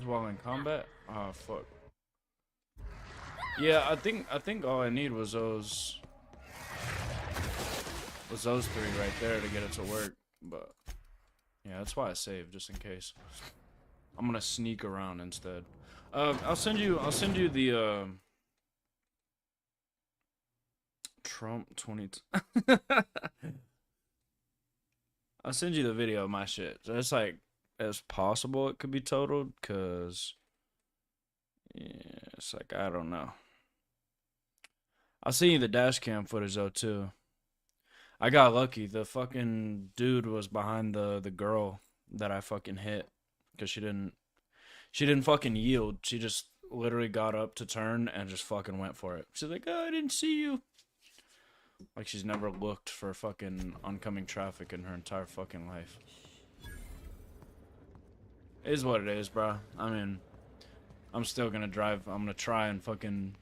while in combat? Oh fuck. Yeah, I think all I need was those three right there to get it to work. But yeah, that's why I saved, just in case. I'm gonna sneak around instead. I'll send you the Trump 20. I'll send you the video of my shit. So it's like as possible it could be totaled, cause yeah, it's like I don't know. I'll send you the dash cam footage though too. I got lucky. The fucking dude was behind the girl that I fucking hit, cause she didn't fucking yield. She just literally got up to turn and just fucking went for it. She's like, "Oh, I didn't see you." Like she's never looked for fucking oncoming traffic in her entire fucking life. It is what it is, bro. I mean, I'm still gonna drive. I'm gonna try and fucking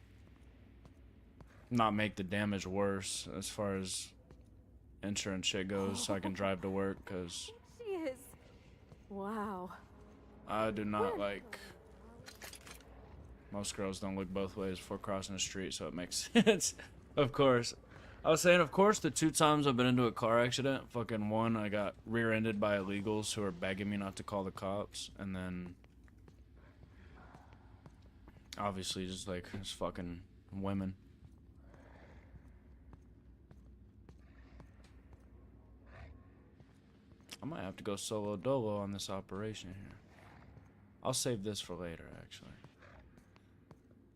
not make the damage worse as far as insurance shit goes, so I can drive to work, because She is. Wow. I do not like... Most girls don't look both ways before crossing the street, so it makes sense. Of course. I was saying, of course, the 2 times I've been into a car accident, fucking one, I got rear-ended by illegals who are begging me not to call the cops, and then... obviously, just like, just fucking women. I might have to go solo dolo on this operation here. I'll save this for later, actually.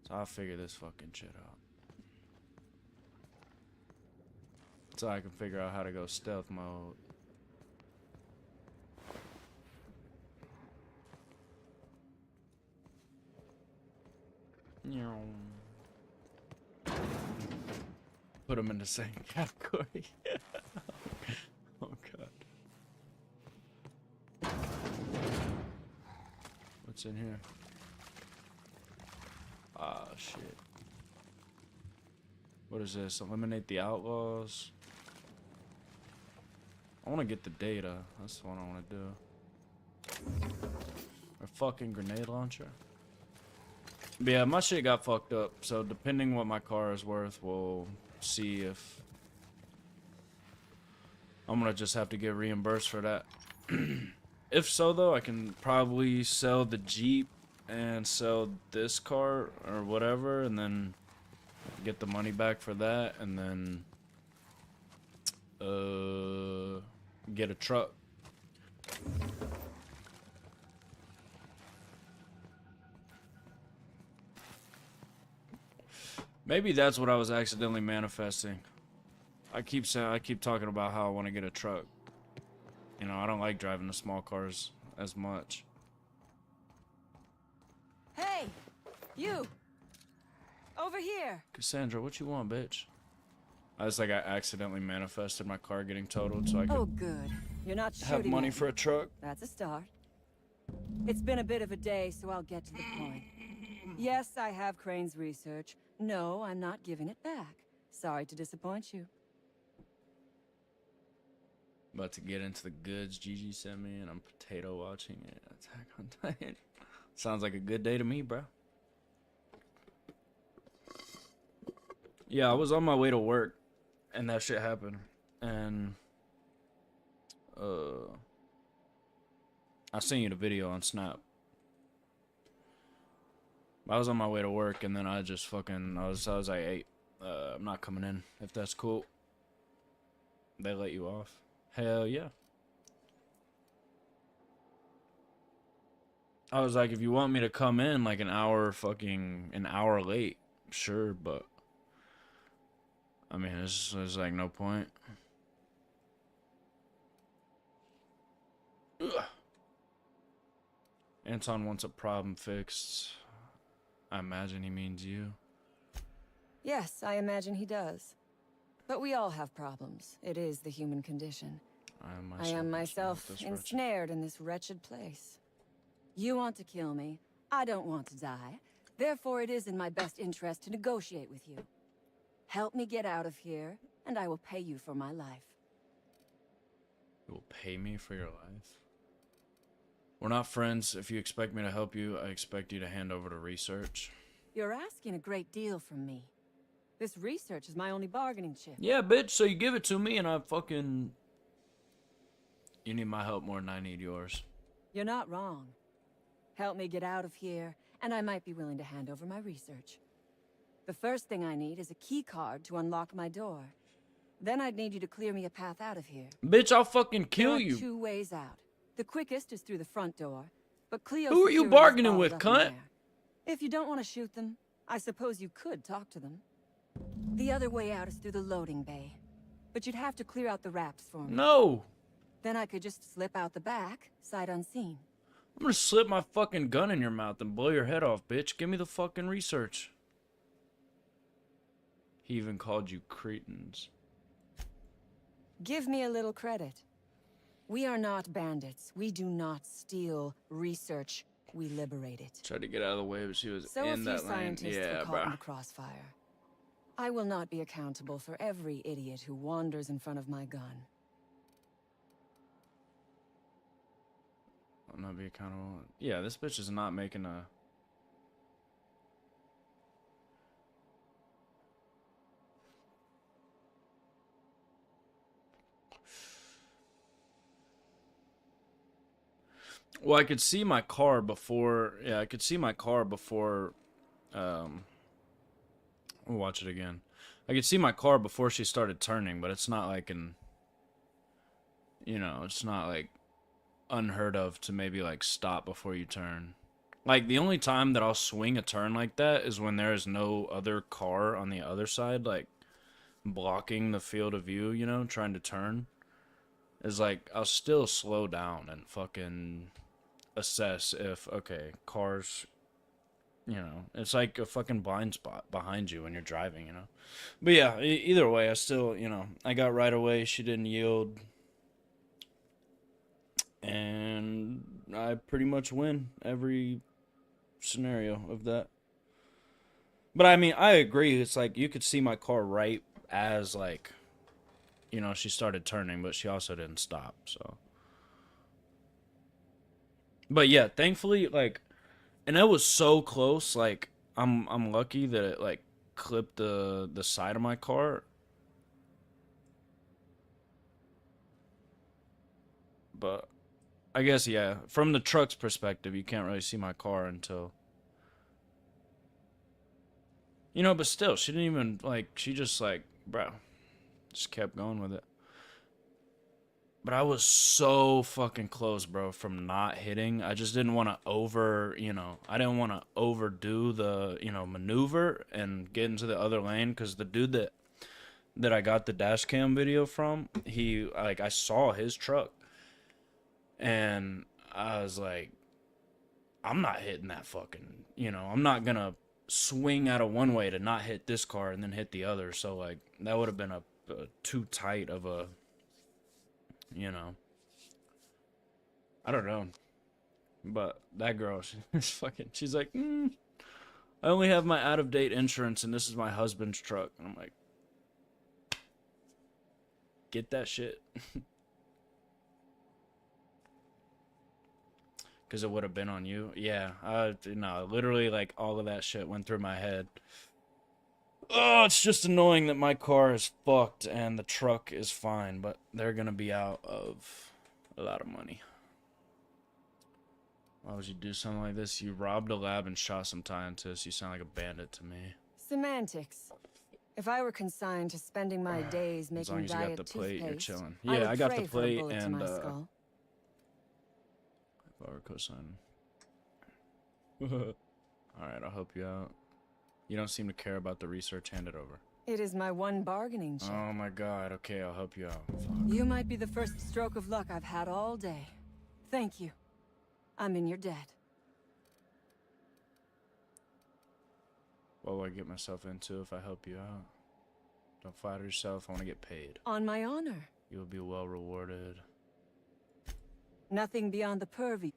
So I'll figure this fucking shit out. So I can figure out how to go stealth mode. Put them in the same category. Oh god. What's in here? Ah, shit. What is this? Eliminate the outlaws. I want to get the data. That's the one I want to do. A fucking grenade launcher. But yeah, my shit got fucked up. So depending what my car is worth, we'll see if I'm gonna just have to get reimbursed for that. If so, though, I can probably sell the Jeep and sell this car or whatever, and then get the money back for that, and then get a truck. Maybe that's what I was accidentally manifesting. I keep talking about how I want to get a truck. You know, I don't like driving the small cars as much. Hey, you. Over here. Cassandra, what you want, bitch? I was like, I accidentally manifested my car getting totaled so I Oh, could good. You're not shooting have money at for me. a truck. That's a start. It's been a bit of a day, so I'll get to the point. Yes, I have Crane's research. No, I'm not giving it back. Sorry to disappoint you. About to get into the goods Gigi sent me, and I'm potato watching it. Attack on Titan. Sounds like a good day to me, bro. Yeah, I was on my way to work, and that shit happened. And I sent you the video on Snap. I was on my way to work, and then I just fucking I was like, hey, I'm not coming in if that's cool. They let you off. Hell yeah. I was like, if you want me to come in like an hour late, sure, but I mean, it's like no point. Ugh. Anton wants a problem fixed. I imagine he means you. Yes, I imagine he does. But we all have problems. It is the human condition. I am myself ensnared in this wretched place. You want to kill me. I don't want to die. Therefore, it is in my best interest to negotiate with you. Help me get out of here, and I will pay you for my life. You will pay me for your life? We're not friends. If you expect me to help you, I expect you to hand over the research. You're asking a great deal from me. This research is my only bargaining chip. Yeah, bitch, so you give it to me and I fucking... You need my help more than I need yours. You're not wrong. Help me get out of here, and I might be willing to hand over my research. The first thing I need is a key card to unlock my door. Then I'd need you to clear me a path out of here. Bitch, I'll fucking kill you. There are 2 ways out. The quickest is through the front door, but Cleo's Who are you bargaining with, cunt? If you don't want to shoot them, I suppose you could talk to them. The other way out is through the loading bay, but you'd have to clear out the wraps for me. No. Then I could just slip out the back, sight unseen. I'm gonna slip my fucking gun in your mouth and blow your head off, bitch. Give me the fucking research. He even called you cretins. Give me a little credit. We are not bandits. We do not steal research. We liberate it. Tried to get out of the way, but she was so in that lane. Scientists Yeah, were caught in the crossfire. I will not be accountable for every idiot who wanders in front of my gun. I'll not be accountable. Yeah, this bitch is not making a... Well, I could see my car before... Yeah, I could see my car before... We'll watch it again. I could see my car before she started turning, but it's not like an... You know, it's not like unheard of to maybe like stop before you turn. Like the only time that I'll swing a turn like that is when there is no other car on the other side, like blocking the field of view, you know, trying to turn. Is like I'll still slow down and fucking assess if, okay, cars, you know, it's like a fucking blind spot behind you when you're driving, you know. But yeah, either way, I still, you know, I got right away. She didn't yield. And I pretty much win every scenario of that. But I mean, I agree. It's like you could see my car right as like, you know, she started turning, but she also didn't stop. So, but yeah, thankfully, like, and it was so close. Like, I'm lucky that it like clipped the side of my car. But I guess, yeah, from the truck's perspective, you can't really see my car until... You know, but still, she didn't even, like, she just, like, bro, just kept going with it. But I was so fucking close, bro, from not hitting. I just didn't want to you know, I didn't want to overdo the, you know, maneuver and get into the other lane, because the dude that I got the dash cam video from, he, like, I saw his truck. And I was like, I'm not hitting that fucking, you know, I'm not gonna swing out of one way to not hit this car and then hit the other. So, like, that would have been a too tight of a, you know, I don't know. But that girl, she's fucking, she's like, I only have my out-of-date insurance and this is my husband's truck. And I'm like, get that shit. Because it would have been on you. Yeah, no, literally, like, all of that shit went through my head. Oh, it's just annoying that my car is fucked and the truck is fine, but they're gonna be out of a lot of money. Why would you do something like this? You robbed a lab and shot some scientists. You sound like a bandit to me. Semantics. If I were consigned to spending my days making as long as you got the plate, you're chilling. Yeah, I got the plate and Power cosign. Alright, I'll help you out. You don't seem to care about the research. Hand it over. It is my one bargaining chip. Oh my god, okay, I'll help you out. Fuck. You might be the first stroke of luck I've had all day. Thank you. I'm in your debt. What will I get myself into if I help you out? Don't flatter yourself, I want to get paid. On my honor. You will be well rewarded. Nothing beyond the purview.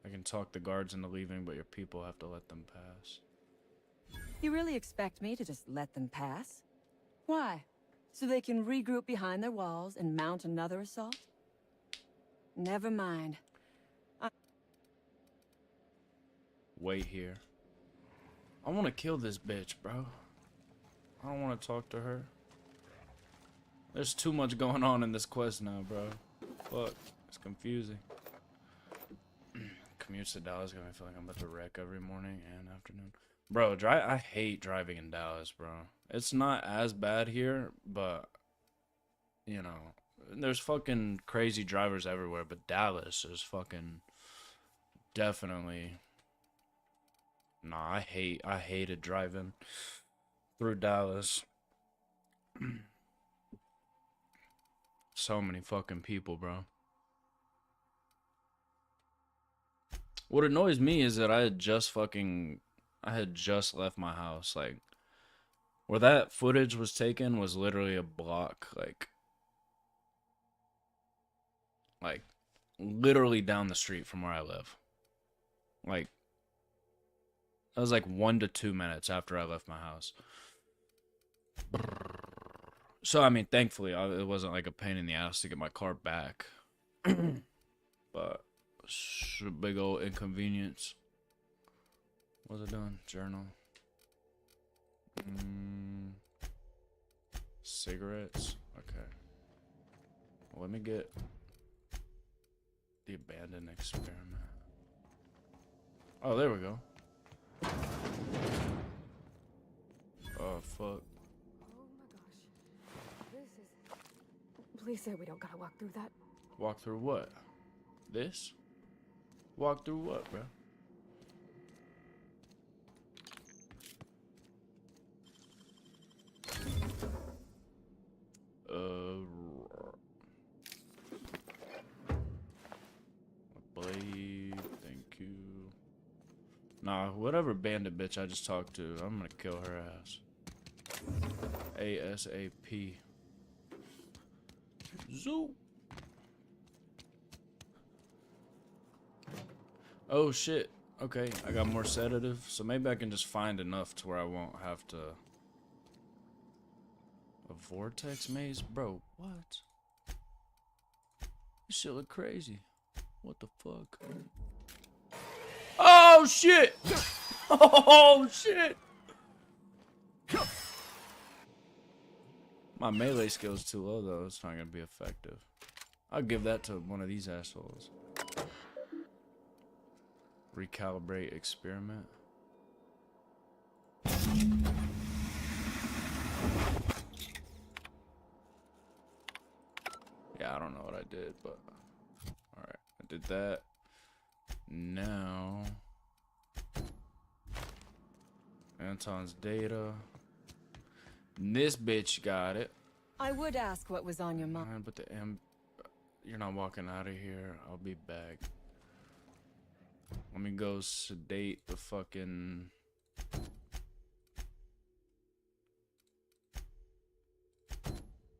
I can talk the guards into leaving, but your people have to let them pass. You really expect me to just let them pass? Why? So they can regroup behind their walls and mount another assault? Never mind. wait here. I want to kill this bitch, bro. I don't want to talk to her. There's too much going on in this quest now, bro. Fuck. It's confusing. Commute to Dallas got me feeling I'm about to wreck every morning and afternoon. Bro, I hate driving in Dallas, bro. It's not as bad here, but, you know, there's fucking crazy drivers everywhere, but Dallas is fucking definitely... Nah, I hated driving through Dallas. So many fucking people, bro. What annoys me is that I had just left my house. Like, where that footage was taken was literally a block, like literally down the street from where I live. Like, that was like 1 to 2 minutes after I left my house. So, I mean, thankfully, it wasn't like a pain in the ass to get my car back. But, it's a big old inconvenience. What's it doing? Journal. Cigarettes. Okay. Well, let me get the abandoned experiment. Oh, there we go. Oh, fuck. Oh my gosh. This is... Please say we don't gotta walk through that. Walk through what? This? Walk through what, bro? Blade, thank you. Nah, whatever bandit bitch I just talked to, I'm gonna kill her ass. ASAP. Zoo. Oh shit. Okay, I got more sedative, so maybe I can just find enough to where I won't have to... A vortex maze? Bro, what? This shit look crazy. What the fuck? Oh shit! Oh shit! My melee skill's too low though, it's not gonna be effective. I'll give that to one of these assholes. Recalibrate experiment. Yeah, I don't know what I did, but alright, I did that. Now Anton's data. This bitch got it. I would ask what was on your mind. But you're not walking out of here. I'll be back. Let me go sedate the fucking...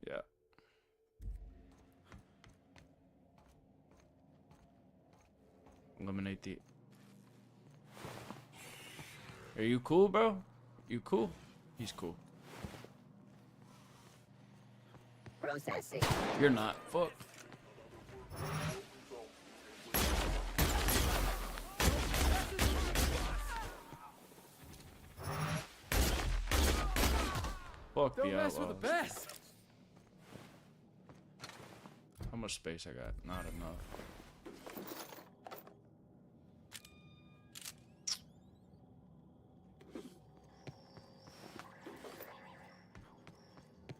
Yeah. Eliminate the... Are you cool, bro? You cool? He's cool. Processing. You're not. Fuck. Fuck the outlaws. For the best. How much space I got? Not enough.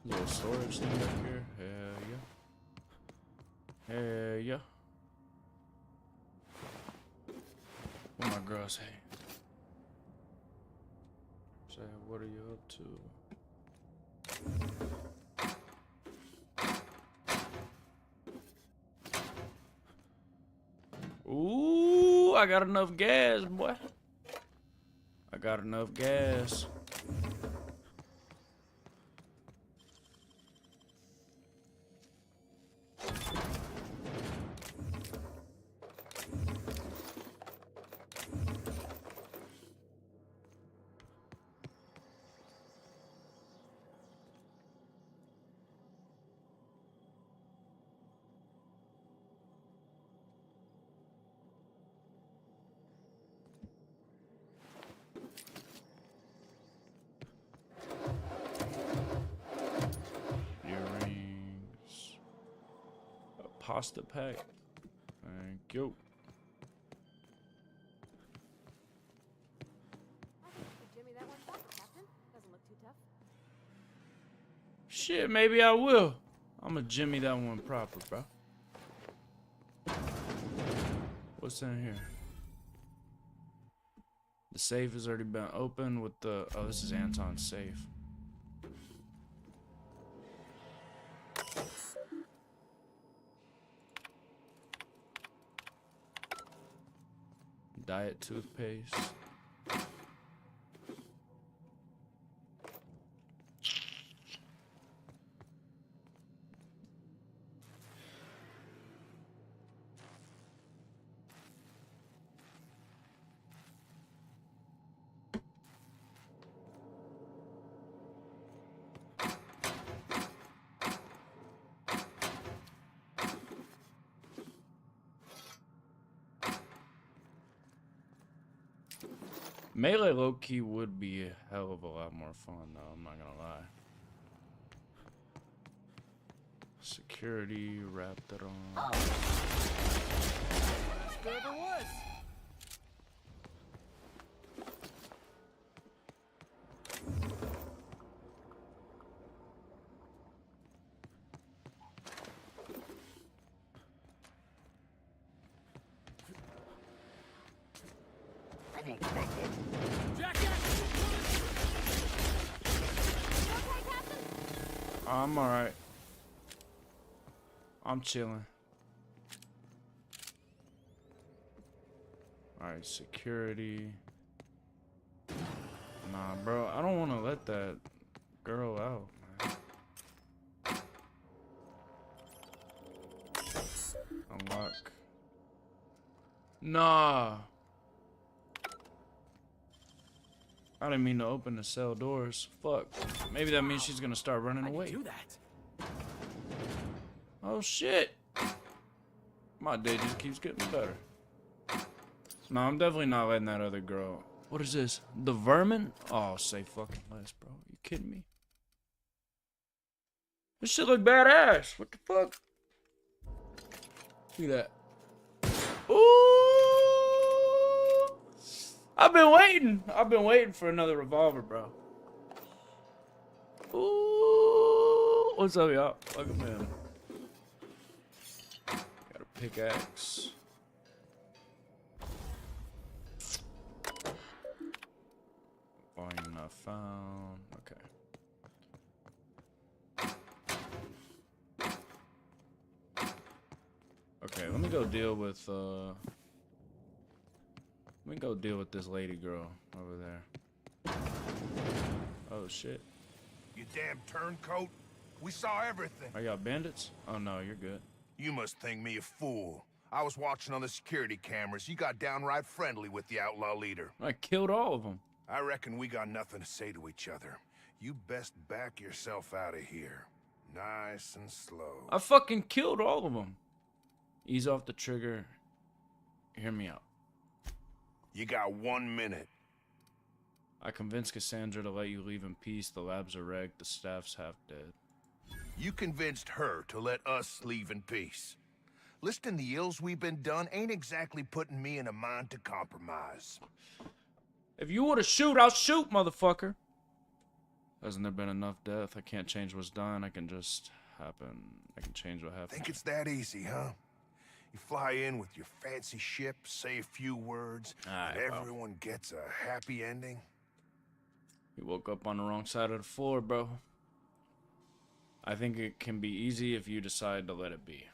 Little storage thing back here. Hell yeah. Hell yeah. Where my girls hey? Say, what are you up to? Ooh, I got enough gas, boy. I got enough gas. pasta pack. Thank you. Jimmy, that one proper, Captain. Doesn't look too tough. Shit, maybe I will. I'ma Jimmy that one proper, bro. What's in here? The safe has already been opened with the... Oh, this is Anton's safe. Diet toothpaste. Melee low-key would be a hell of a lot more fun, though. I'm not gonna lie. Security, wrapped it on. There ever was. I'm alright. I'm chilling. Alright, security. Nah, bro, I don't want to let that girl out, man. Unlock. Nah. I didn't mean to open the cell doors. Fuck. Maybe that means she's gonna start running away. Do that. Oh shit. My day just keeps getting better. No, I'm definitely not letting that other girl. What is this? The vermin? Oh, say fucking less, bro. You kidding me? This shit look badass. What the fuck? Look at that. Ooh. I've been waiting. I've been waiting for another revolver, bro. Ooh. What's up, y'all? Welcome in. Got a pickaxe. Volume not found. Okay. Okay, let me go deal with let me go deal with this lady girl over there. Oh shit. You damn turncoat. We saw everything. I got bandits? Oh no, you're good. You must think me a fool. I was watching on the security cameras. You got downright friendly with the outlaw leader. I killed all of them. I reckon we got nothing to say to each other. You best back yourself out of here. Nice and slow. I fucking killed all of them. Ease off the trigger. Hear me out. You got 1 minute. I convinced Cassandra to let you leave in peace. The labs are wrecked. The staff's half dead. You convinced her to let us leave in peace. Listing the ills we've been done ain't exactly putting me in a mind to compromise. If you want to shoot, I'll shoot, motherfucker. Hasn't there been enough death? I can't change what's done. I can just happen. I can change what happened. Think it's that easy, huh? You fly in with your fancy ship, say a few words, and everyone gets a happy ending? You woke up on the wrong side of the floor, bro. I think it can be easy if you decide to let it be.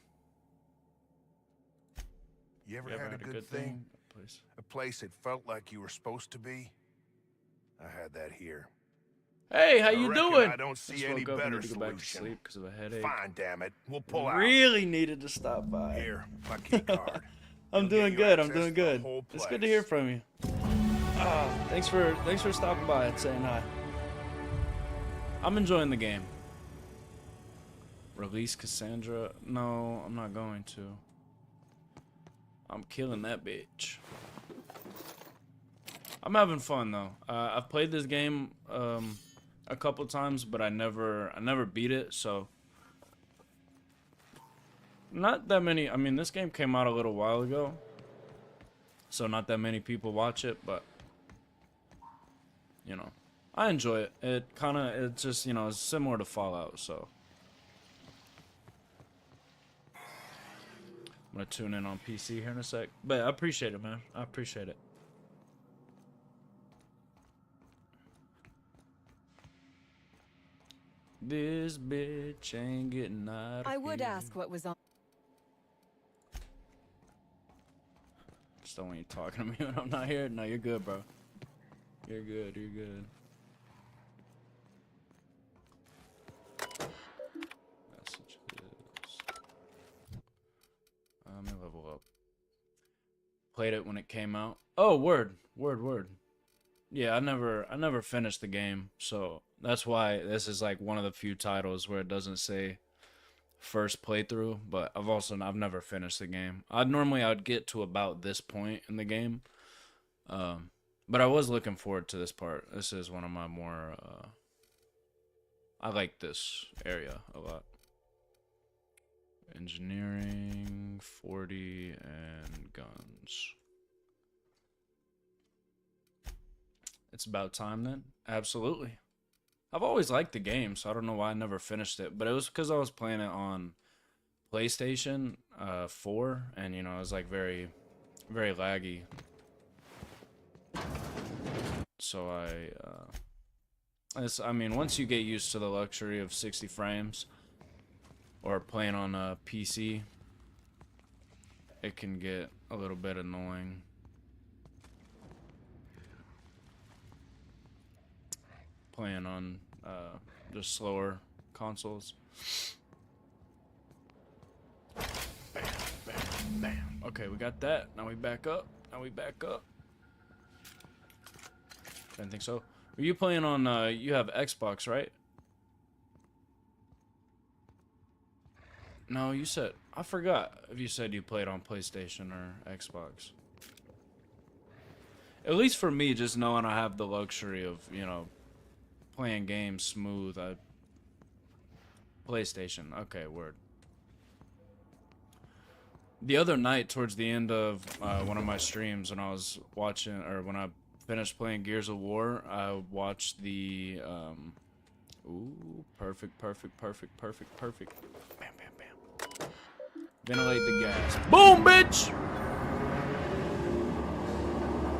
You ever had a good thing? A place that felt like you were supposed to be? I had that here. Hey, how you doing? I don't see any better need to go back to solution. sleep because of a headache. Fine, damn it. We'll pull out. Really needed to stop by. Here, my key card. I'm doing good. I'm doing good. It's good to hear place. from you. Thanks for stopping by and saying hi. I'm enjoying the game. Release Cassandra? No, I'm not going to. I'm killing that bitch. I'm having fun though. I've played this game a couple times, but I never beat it. So not that many. I mean, this game came out a little while ago, so not that many people watch it, but you know, I enjoy it. It's just, you know, it's similar to Fallout, so I'm gonna tune in on PC here in a sec. But I appreciate it, man. I appreciate it. This bitch ain't getting out of I would here. ask what was on. Just don't want you talking to me when I'm not here. No, you're good, bro. You're good. You're good. Messages. Let me level up. Played it when it came out. Oh, word. Yeah, I never finished the game, so that's why this is like one of the few titles where it doesn't say first playthrough, but I've never finished the game. I'd get to about this point in the game. But I was looking forward to this part. This is one of my more I like this area a lot. Engineering, 40, and guns. It's about time then. Absolutely. I've always liked the game, so I don't know why I never finished it. But it was because I was playing it on PlayStation 4, and you know, it was like very, very laggy. So I mean, once you get used to the luxury of 60 frames, or playing on a PC, it can get a little bit annoying. Playing on just slower consoles. Bam, bam, bam. Okay, we got that. Now we back up. Didn't think so. Were you playing on, you have Xbox, right? No, you said, I forgot if you said you played on PlayStation or Xbox. At least for me, just knowing I have the luxury of, you know, playing games smooth. PlayStation. Okay, word. The other night, towards the end of one of my streams, when I was watching, or when I finished playing Gears of War, I watched the, ooh, perfect. Bam, bam, bam. Ventilate the gas. Boom, bitch!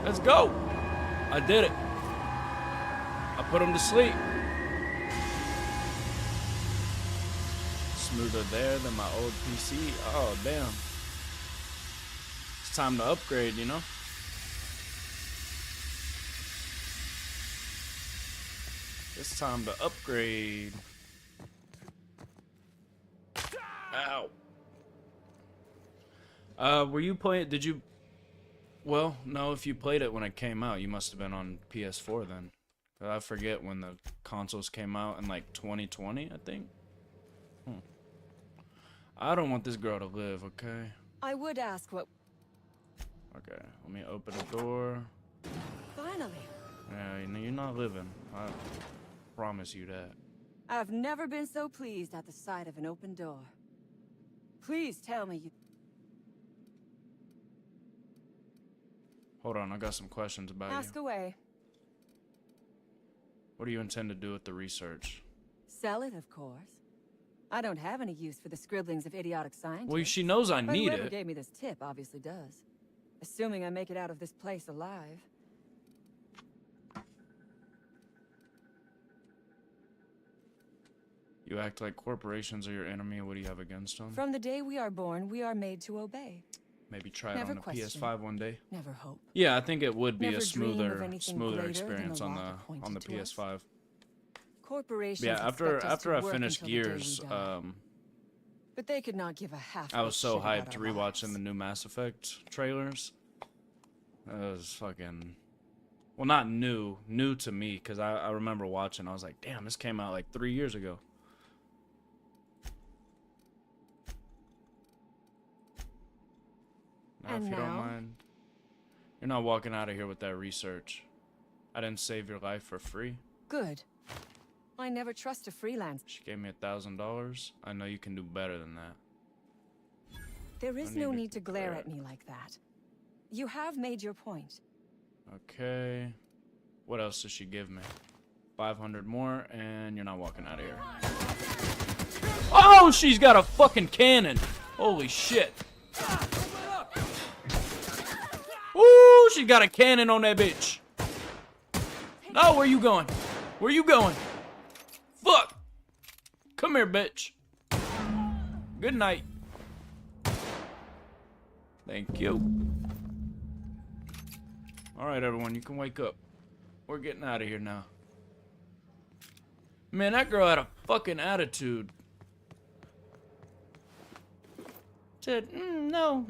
Let's go! I did it. I put him to sleep. Smoother there than my old PC. Oh, damn. It's time to upgrade, you know? It's time to upgrade. Ow. Were you playing, did you, well, no, if you played it when it came out, you must have been on PS4 then. I forget when the consoles came out in like 2020, I think. I don't want this girl to live, okay? I would ask what... Okay, let me open the door. Finally. Yeah, you know, you're not living. I promise you that. I've never been so pleased at the sight of an open door. Please tell me you... Hold on, I got some questions about you. Ask away. What do you intend to do with the research? Sell it, of course. I don't have any use for the scribblings of idiotic scientists. Well, she knows I need whoever it. gave me this tip obviously does. Assuming I make it out of this place alive. You act like corporations are your enemy. What do you have against them? From the day we are born, we are made to obey. Maybe try it Never on the question. PS5 one day. Never hope. Yeah, I think it would be Never a dream of smoother anything smoother greater experience than on the the lot appointed to us. PS5. Corporations Yeah, expect us after to I work finished until the day we Gears, die. But they could not give a half. I was so shit about hyped our rewatching lives. the new Mass Effect trailers. It was fucking, well, not new to me, because I remember watching. I was like, damn, this came out like 3 years ago. Now, And if you don't now? mind, you're not walking out of here with that research. I didn't save your life for free. Good. I never trust a freelance. She gave me $1,000. I know you can do better than that. There is no need to glare at me like that. You have made your point. Okay. What else does she give me? 500 more, and you're not walking out of here. Oh, she's got a fucking cannon. Holy shit. Ooh, she got a cannon on that bitch. No, where you going? Where you going? Fuck. Come here, bitch. Good night. Thank you. Alright, everyone, you can wake up. We're getting out of here now. Man, that girl had a fucking attitude. Said, no.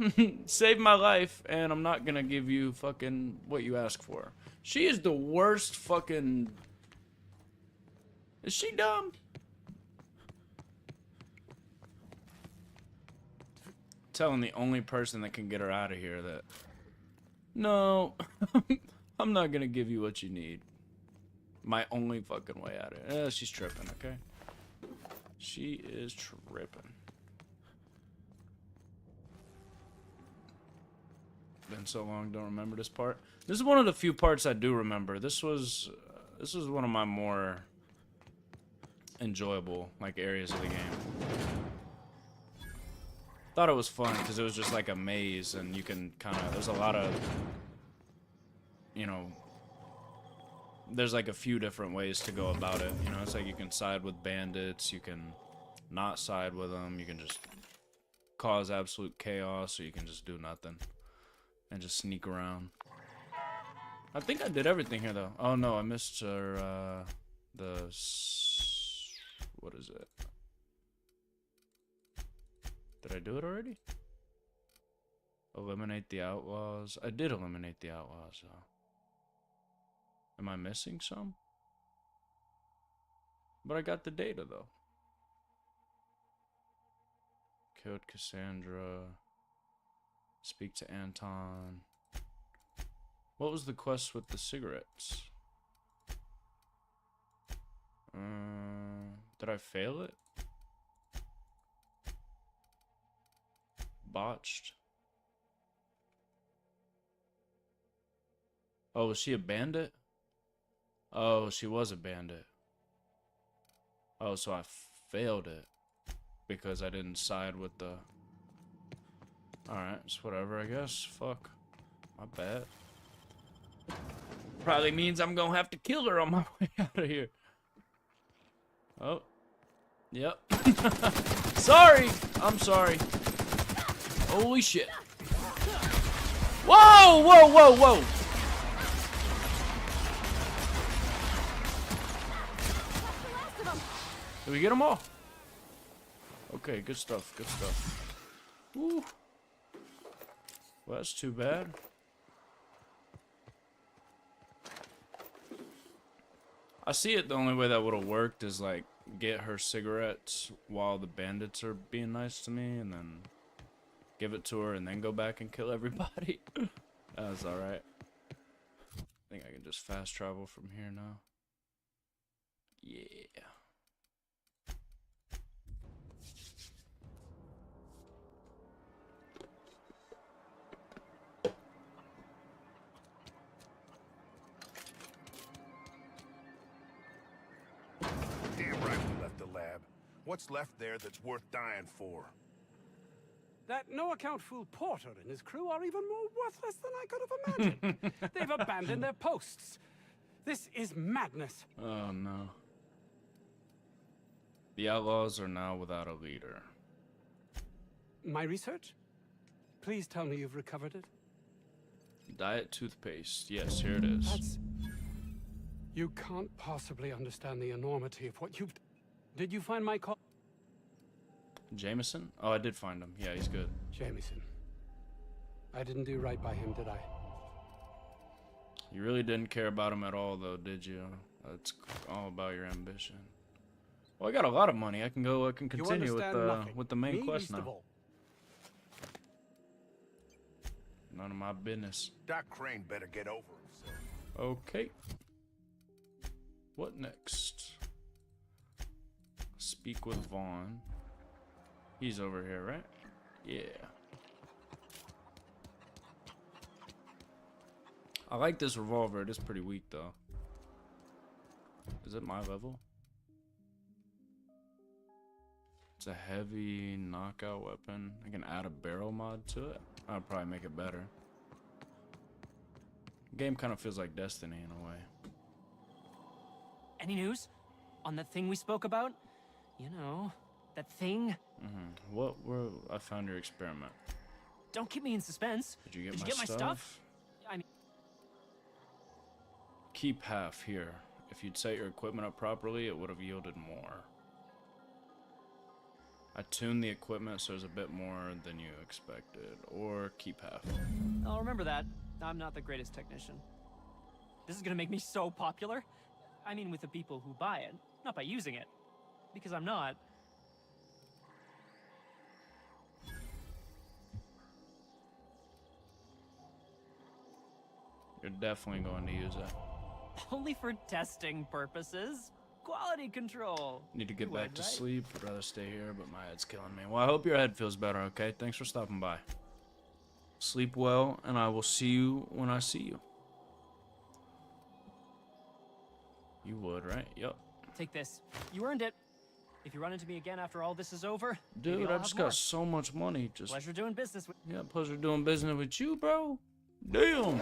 Saved my life, and I'm not gonna give you fucking what you ask for. She is the worst fucking... Is she dumb? Telling the only person that can get her out of here that... No, I'm not gonna give you what you need. My only fucking way out of it. She's tripping, okay? She is tripping. Been so long, don't remember this part. This is one of the few parts I do remember. This was one of my more enjoyable like areas of the game. Thought it was fun because it was just like a maze, and you can kind of, there's a lot of, you know, there's like a few different ways to go about it. You know, it's like you can side with bandits, you can not side with them, you can just cause absolute chaos, or you can just do nothing and just sneak around. I think I did everything here though. Oh no, I missed her, what is it? Did I do it already? Eliminate the outlaws. I did eliminate the outlaws, though. Am I missing some? But I got the data, though. Killed Cassandra. Speak to Anton. What was the quest with the cigarettes? Did I fail it? Botched. Oh, was she a bandit? Oh, she was a bandit. Oh, so I failed it because I didn't side with the... Alright, it's whatever, I guess. Fuck. My bad. Probably means I'm gonna have to kill her on my way out of here. Oh. Yep. Sorry! I'm sorry. Holy shit. Whoa, whoa, whoa, whoa. Did we get them all? Okay, good stuff, good stuff. Woo. Well, that's too bad. I see it the only way that would have worked is like get her cigarettes while the bandits are being nice to me, and then give it to her and then go back and kill everybody. That's alright. I think I can just fast travel from here now. Yeah. Damn right we left the lab. What's left there that's worth dying for? That no-account fool Porter and his crew are even more worthless than I could have imagined. They've abandoned their posts. This is madness. Oh no. The outlaws are now without a leader. My research? Please tell me you've recovered it. Diet toothpaste. Yes, here it is. That's... You can't possibly understand the enormity of what you've... Did you find my call? Jameson? Oh, I did find him. Yeah, he's good. Jameson. I didn't do right by him, did I? You really didn't care about him at all, though, did you? It's all about your ambition. Well, I got a lot of money. I can continue with the main quest now. None of my business. Doc Crane better get over himself. Okay. What next? Speak with Vaughn. He's over here, right? Yeah. I like this revolver. It is pretty weak though. Is it my level? It's a heavy knockout weapon. I can add a barrel mod to it. I'll probably make it better. The game kind of feels like Destiny in a way. Any news on that thing we spoke about? You know, that thing. I found your experiment. Don't keep me in suspense. Did you get my stuff? I mean, keep half here. If you'd set your equipment up properly, it would have yielded more. I tuned the equipment so there's a bit more than you expected. Or keep half. I'll remember that. I'm not the greatest technician. This is gonna make me so popular. I mean, with the people who buy it, not by using it. Because I'm not. You're definitely going to use it. Only for testing purposes. Quality control. Need to get You back would, to right? sleep. I'd rather stay here, but my head's killing me. Well, I hope your head feels better, okay? Thanks for stopping by. Sleep well, and I will see you when I see you. You would, right? Yup. Take this. You earned it. If you run into me again after all this is over, Dude, maybe I I'll just have more. got so much money. Just Pleasure doing business with. yeah, pleasure doing business with you, bro. Damn.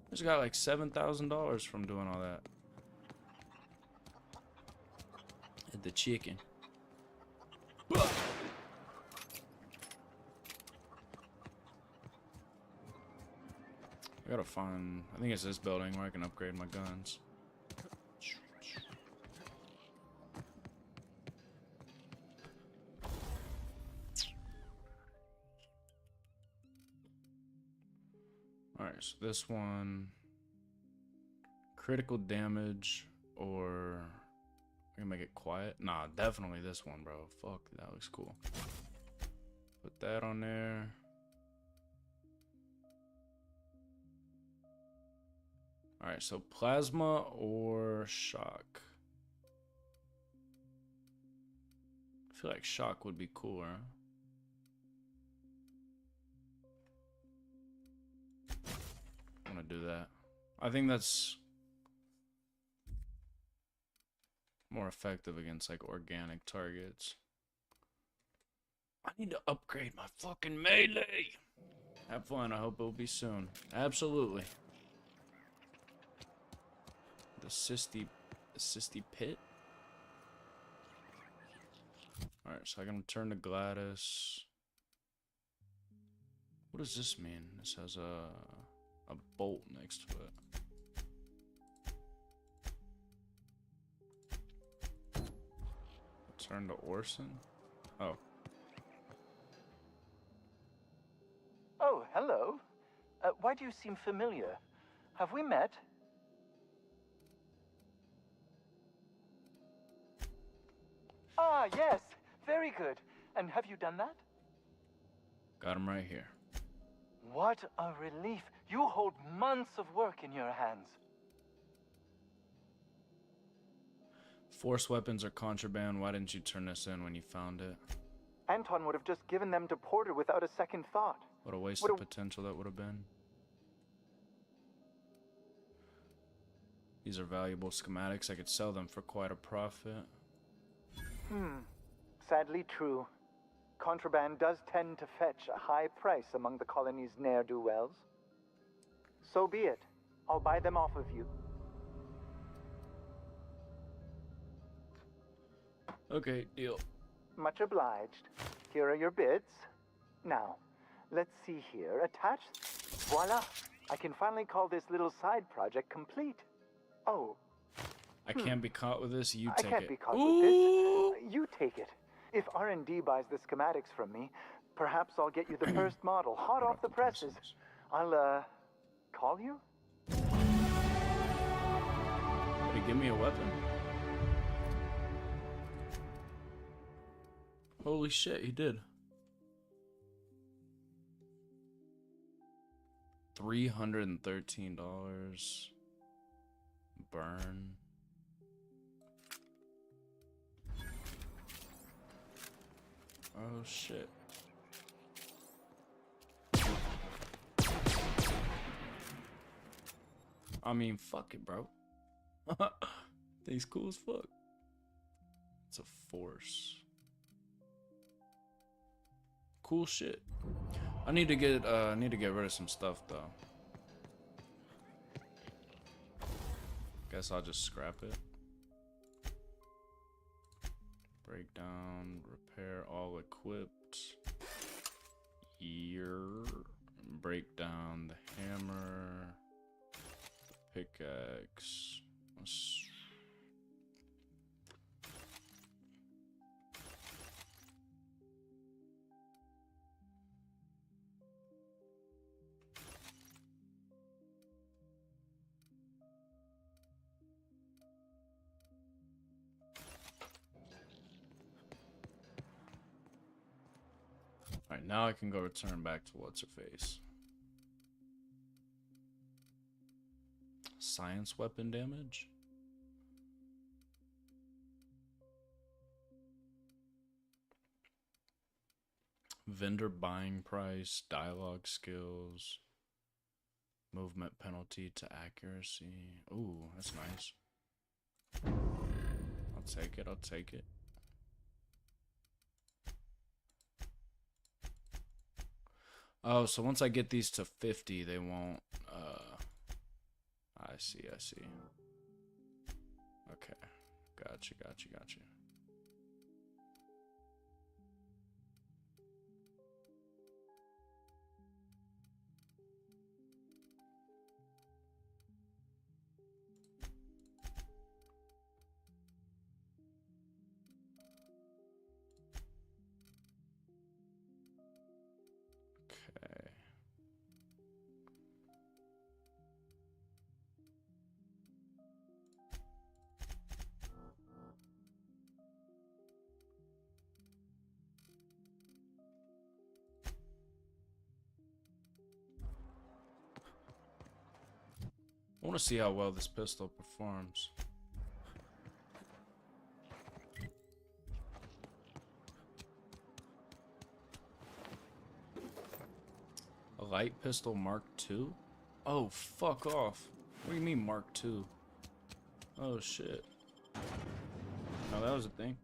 Just got like $7,000 from doing all that. And the chicken. I gotta find. I think it's this building where I can upgrade my guns. Alright, so this one. Critical damage or. I can make it quiet. Nah, definitely this one, bro. Fuck, that looks cool. Put that on there. Alright, so plasma or shock? I feel like shock would be cooler. I'm gonna do that. I think that's more effective against like organic targets. I need to upgrade my fucking melee. Have fun. I hope it'll be soon. Absolutely. The cysty pit. Alright, so I can turn to Gladys. What does this mean? This has a bolt next to it. Turn to Orson? Oh. Oh, hello. Why do you seem familiar? Have we met? Ah, yes. Very good. And have you done that? Got him right here. What a relief. You hold months of work in your hands. Force weapons are contraband. Why didn't you turn this in when you found it? Anton would have just given them to Porter without a second thought. What a waste What of a- potential that would have been. These are valuable schematics. I could sell them for quite a profit. Sadly true. Contraband does tend to fetch a high price among the colony's ne'er-do-wells. So be it. I'll buy them off of you. Okay, deal. Much obliged. Here are your bids. Now, let's see here. Attached. Voila! I can finally call this little side project complete. Oh, I can't be caught with this. You I take can't it. be caught Ooh! with this. You take it. If R&D buys the schematics from me, perhaps I'll get you the first model, hot off the presses. I'll, call you? Did he give me a weapon? Holy shit, he did. $313. Burn. Oh shit. I mean, fuck it, bro. Thing's cool as fuck. It's a force. Cool shit. I need to get rid of some stuff though. Guess I'll just scrap it. Break down, repair all equipped. Ear. Break down the hammer. The pickaxe. Alright, now I can go return back to what's her face. Science weapon damage? Vendor buying price, dialogue skills, movement penalty to accuracy. Ooh, that's nice. I'll take it, I'll take it. Oh, so once I get these to 50, they won't, I see. Okay. Gotcha. Okay. I want to see how well this pistol performs. A light pistol Mark II? Oh, fuck off. What do you mean Mark II? Oh, shit. No, that was a thing.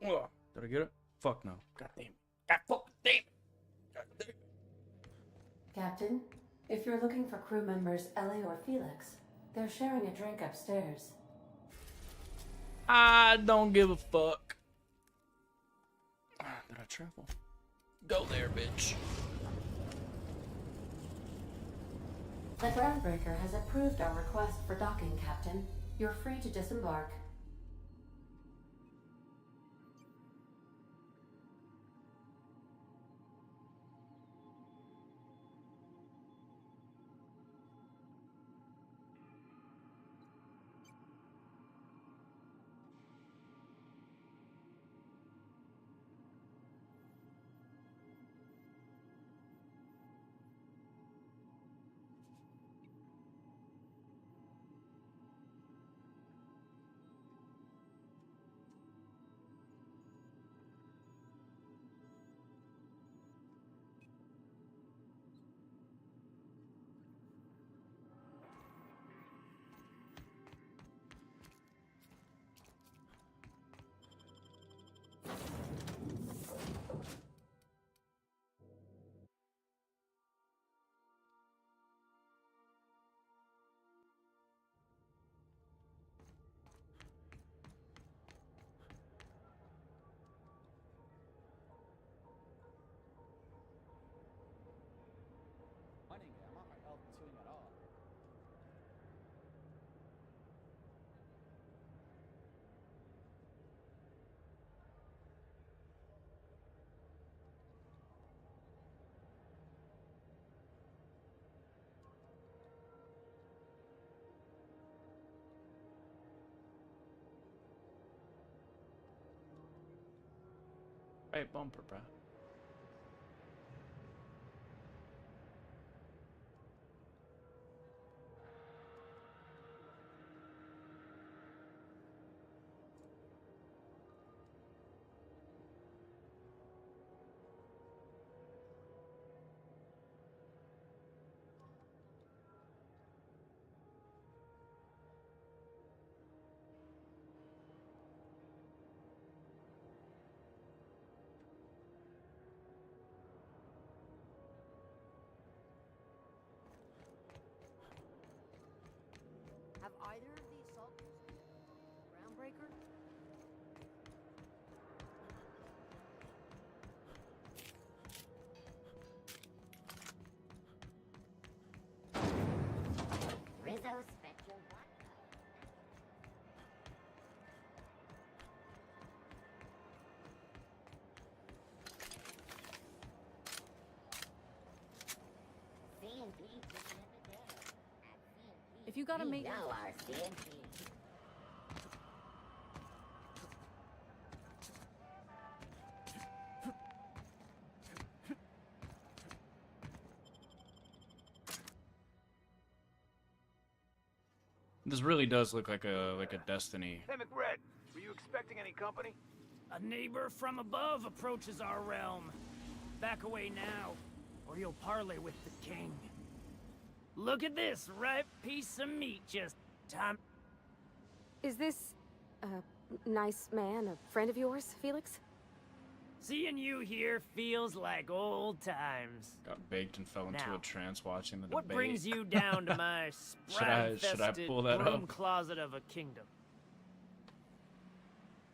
Oh, did I get it? Fuck no. God damn it. God fucking damn it. God damn it. Captain, if you're looking for crew members Ellie or Felix, they're sharing a drink upstairs. I don't give a fuck. Did I travel? Go there, bitch. The groundbreaker has approved our request for docking, Captain. You're free to disembark. Right bumper, bro. Have either of the assault groundbreaker? Rizzo Spectral Vodka. CNP just never there. At CNP, If you gotta we make- know our CNP. This really does look like a Destiny. Hey, McRed, were you expecting any company? A neighbor from above approaches our realm. Back away now, or you'll parley with the king. Look at this ripe piece of meat just time. Is this a nice man, a friend of yours, Felix? Seeing you here feels like old times. Got baked and fell into Now, a trance watching the What debate. brings you down to my Should I sprite-infested pull that broom up? closet of a kingdom?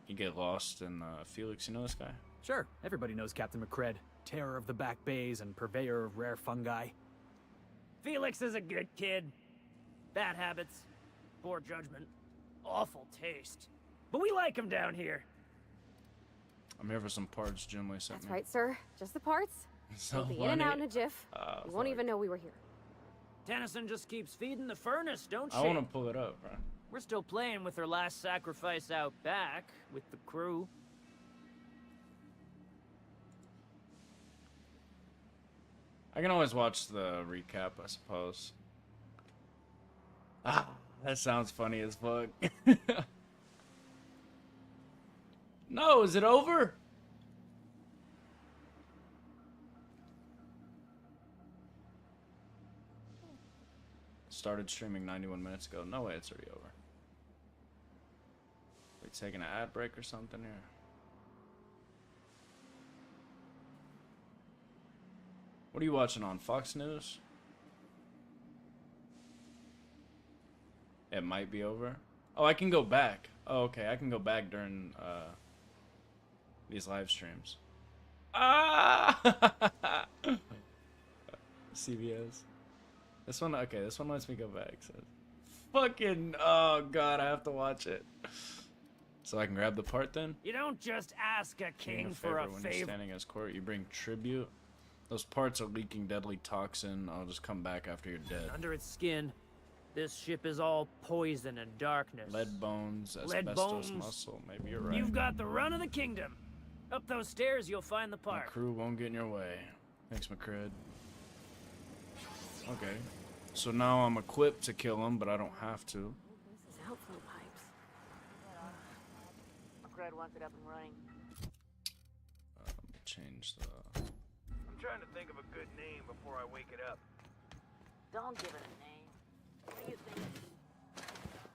You get lost in Felix. You know this guy? Sure, everybody knows Captain McCred, terror of the back bays and purveyor of rare fungi. Felix is a good kid. Bad habits, poor judgment, awful taste. But we like him down here. I'm here for some parts Jim Lee sent That's me. right, sir. Just the parts. So We'll be in and out in funny. a jiff. You won't fuck. even know we were here. Tennyson just keeps feeding the furnace, don't she? I want to pull it up, bro. We're still playing with her last sacrifice out back with the crew. I can always watch the recap, I suppose. Ah, that sounds funny as fuck. No, is it over? Started streaming 91 minutes ago. No way, it's already over. We taking an ad break or something here? What are you watching on Fox News? It might be over. Oh, I can go back. Oh, okay, I can go back during these live streams. Ah! CBS. This one, okay, this one lets me go back. So, fucking, oh god, I have to watch it. So I can grab the part then? You don't just ask a king for a When you're favor. standing as court, you bring tribute. Those parts are leaking deadly toxin. I'll just come back after you're dead. Under its skin, this ship is all poison and darkness. Lead bones, Lead asbestos bones. muscle. Maybe you're right. You've got the run of the kingdom. Up those stairs, you'll find the My park. crew won't get in your way. Thanks, McCred. Okay. So now I'm equipped to kill him, but I don't have to. This is outflow pipes. McRed wants it up and running. Change the... I'm trying to think of a good name before I wake it up. Don't give it a name. What do you think?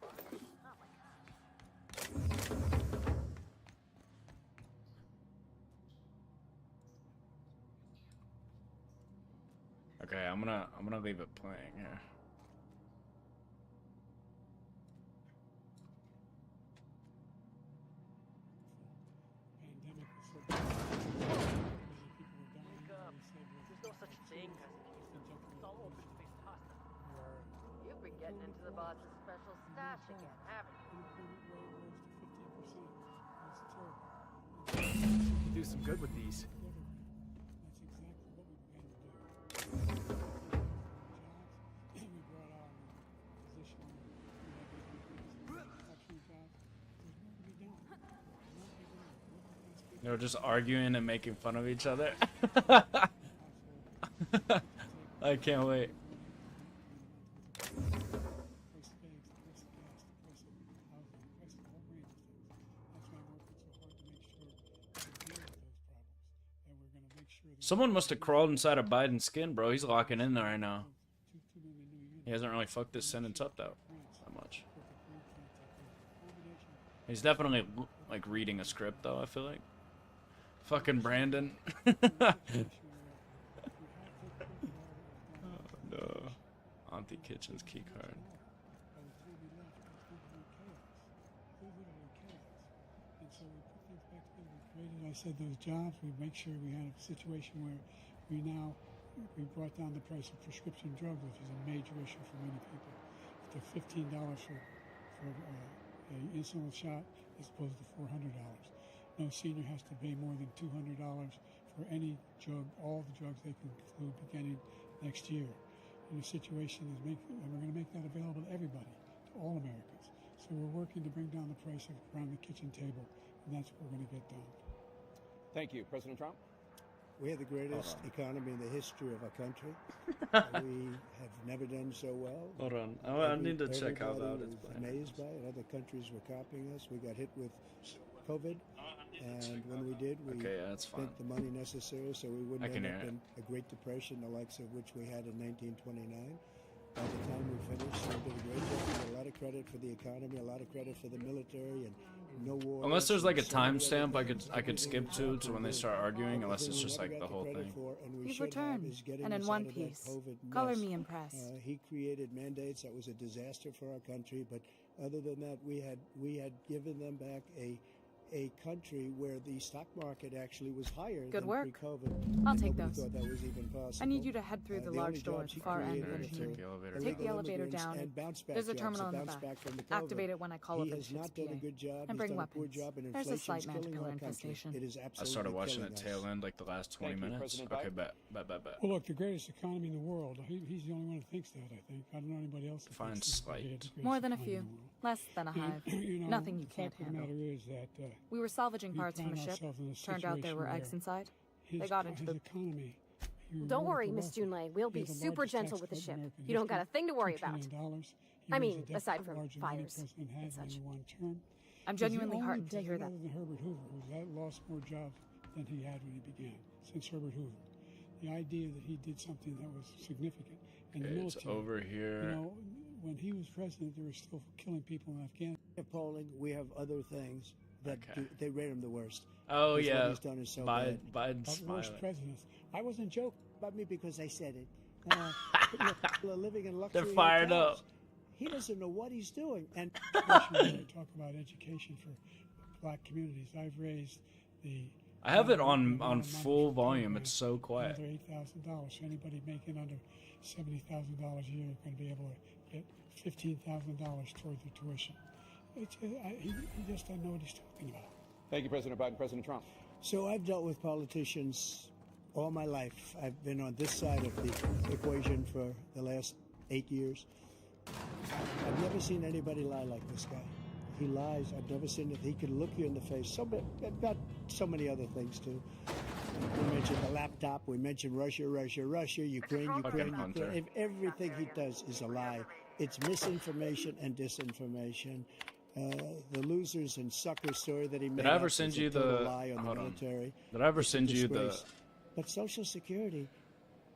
Oh my god. Okay, I'm gonna leave it playing here. There's no such thing as it's all open-faced hostile. You've been getting into the boss's special stash again, haven't you? Do some good with these. They were just arguing and making fun of each other. I can't wait. Someone must have crawled inside of Biden's skin, bro. He's locking in there right now. He hasn't really fucked this sentence up that much. He's definitely like reading a script though, I feel like. Fucking Brandon. Oh no. Auntie Kitchen's key card. I said those jobs, we make sure we had a situation where we brought down the price of prescription drugs, which is a major issue for many people. It's $15 for an insulin shot as opposed to $400. No senior has to pay more than $200 for any drug, all the drugs they can include beginning next year. And the situation is and we're going to make that available to everybody, to all Americans. So we're working to bring down the price around the kitchen table, and that's what we're going to get done. Thank you. President Trump? We have the greatest economy in the history of our country. We have never done so well. Hold on. I need to check how loud it's playing. Amazed by it. Other countries were copying us. We got hit with COVID, and when we did, we spent the money necessary so we wouldn't end up in a Great Depression, the likes of which we had in 1929. By the time we finished, we did a great job. A lot of credit for the economy, a lot of credit for the military, and no war. Unless there's like a timestamp I could skip to when they start arguing, unless it's just like the whole thing. You've returned, and in one piece. Color me impressed. He created mandates that was a disaster for our country, but other than that, we had given them back a country where the stock market actually was higher than pre-COVID. I'll take those. Thought that was even possible. I need you to head through the large doors, far end of here. Take the elevator down. There's a terminal in the back. Activate it when I call over the ship's PA. And bring weapons. There's a slight manticore infestation. I started watching the tail end like the last 20 minutes. Okay, bet. Well, look, the greatest economy in the world. He's the only one who thinks that, I think. I don't know anybody else. Fine slight. More than a few. Less than a hive. Nothing you can't handle. We were salvaging parts from a ship. Turned out there were eggs inside. They got into the economy. Don't worry, Miss Junlei. We'll be super gentle with the ship. You don't got a thing to worry about. I mean, aside from fires and such. I'm genuinely heartened to hear that. Other than Herbert Hoover, who's lost more jobs than he had when he began, since Herbert Hoover. The idea that he did something that was significant in the military. It's over here. You know, when he was president, they were still killing people in Afghanistan. Polling, we have other things that they rate him the worst. Oh That's yeah, what he's done is so bad. Biden's worst presidents. I wasn't joking about me because I said it. People are living in luxury. They're fired hotels. up. He doesn't know what he's doing. And talk about education for black communities. I've raised the. I have it on full volume. It's so quiet. Under $8,000. So anybody making under $70,000 a year is going to be able to get $15,000 toward their tuition. He just doesn't know what he's talking about. Thank you, President Biden. President Trump. So I've dealt with politicians all my life. I've been on this side of the equation for the last 8 years. I've never seen anybody lie like this guy. He lies. I've never seen it. He can look you in the face. About so many other things, too. We mentioned the laptop. We mentioned Russia, Ukraine. Everything he does is a lie. It's misinformation and disinformation. The losers and suckers story that he made. Did I ever send you the lie on the military? Did I ever send you the? But Social Security,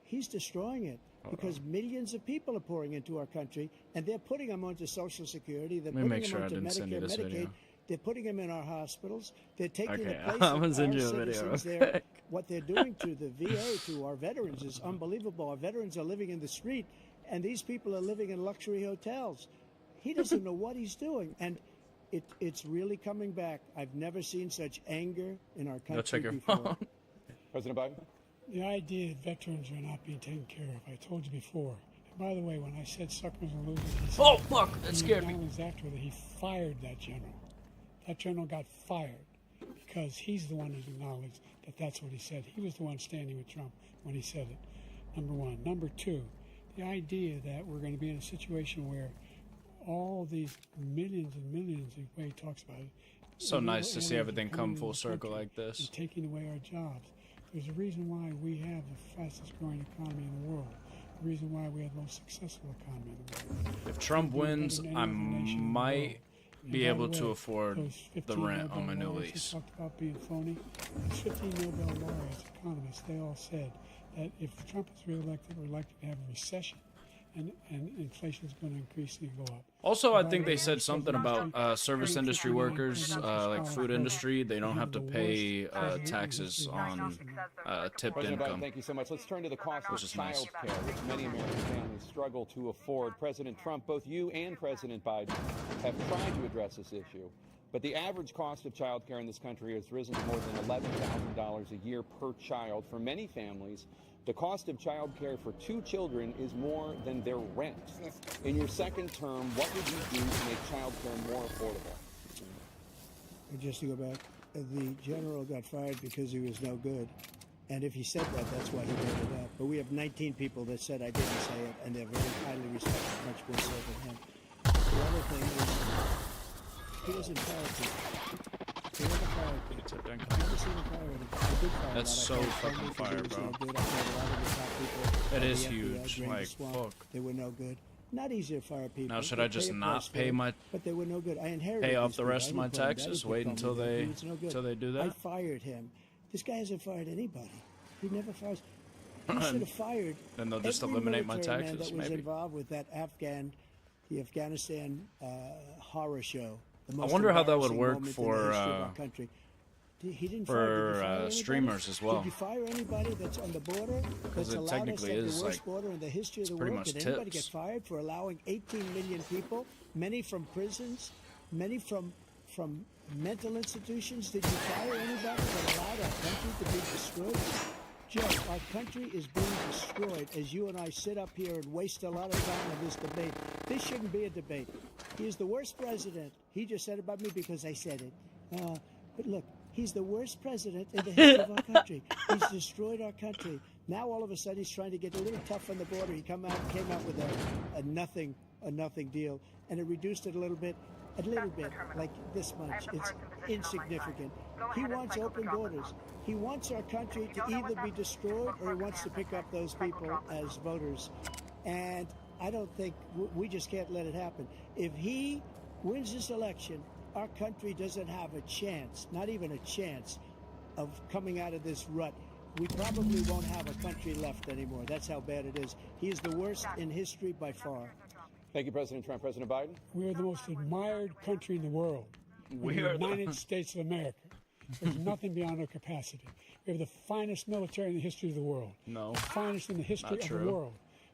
he's destroying it because millions of people are pouring into our country, and they're putting them onto Social Security. They're putting them onto Medicare, Medicaid. Video. They're putting them in our hospitals. They're taking the place I'm gonna of send our you a video. citizens. What they're doing to the VA, to our veterans, is unbelievable. Our veterans are living in the street, and these people are living in luxury hotels. He doesn't know what he's doing, and it's really coming back. I've never seen such anger in our country check your before. phone. President Biden? The idea that veterans are not being taken care of, I told you before. And by the way, when I said suckers and losers, he said, oh, fuck, that scared me. After that, he fired that general. That general got fired because he's the one who acknowledged that that's what he said. He was the one standing with Trump when he said it, number one. Number two, the idea that we're going to be in a situation where all these millions and millions, the way he talks about it. So nice to see everything come full circle like this. And taking away our jobs. There's a reason why we have the fastest growing economy in the world. The reason why we have the most successful economy in the world. If Trump wins, I might be able to afford the rent on my new lease. Talked about being phony. 15 Nobel laureates, economists, they all said that if Trump is reelected, we're likely to have a recession. And inflation is going to increasingly go up. Also, I think they said something about service industry workers, like food industry. They don't have to pay taxes on tipped income. Thank you so much. Let's turn to the cost of child care, which many American families struggle to afford. President Trump, both you and President Biden have tried to address this issue. But the average cost of child care in this country has risen to more than $11,000 a year per child. For many families, the cost of child care for 2 children is more than their rent. In your second term, what would you do to make child care more affordable? Just to go back, the general got fired because he was no good. And if he said that, that's why he made it up. But we have 19 people that said I didn't say it, and they're very highly respected, much more so than him. The other thing is, he doesn't fire people. He never fired people. I've never seen him fire anybody. I did fire That's so fucking fire, bro. It is huge. Like, fuck. They were no good. Not easy to fire people. Now, should I just not pay my... But they were no good. I inherited pay off the rest of my taxes? Wait until they do that? I fired him. This guy hasn't fired anybody. He never fires. He should have fired. Then they'll just eliminate my taxes, that was involved with that the Afghanistan horror show. I wonder how that would work for streamers as well. Did you fire anybody that's on the border? Because it technically is like border in the history of the world. Did anybody get fired for allowing 18 million people, many from prisons, many from mental institutions? Did you fire anybody that allowed our country to be destroyed? Jeff, our country is being destroyed as you and I sit up here and waste a lot of time on this debate. This shouldn't be a debate. He is the worst president. He just said about me because I said it. But look, he's the worst president in the history of our country. He's destroyed our country. Now all of a sudden he's trying to get a little tough on the border. He came out with a nothing deal, and it reduced it a little bit, like this much. It's insignificant. He wants open borders. He wants our country to either be destroyed or he wants to pick up those people as voters. And I don't think we just can't let it happen. If he wins this election, our country doesn't have a chance, not even a chance, of coming out of this rut. We probably won't have a country left anymore. That's how bad it is. He is the worst in history by far. Thank you, President Trump. President Biden? We are the most admired country in the world. We are the United States of America. There's nothing beyond our capacity. We have the finest military in the history of the world. No. The finest in the history of the world.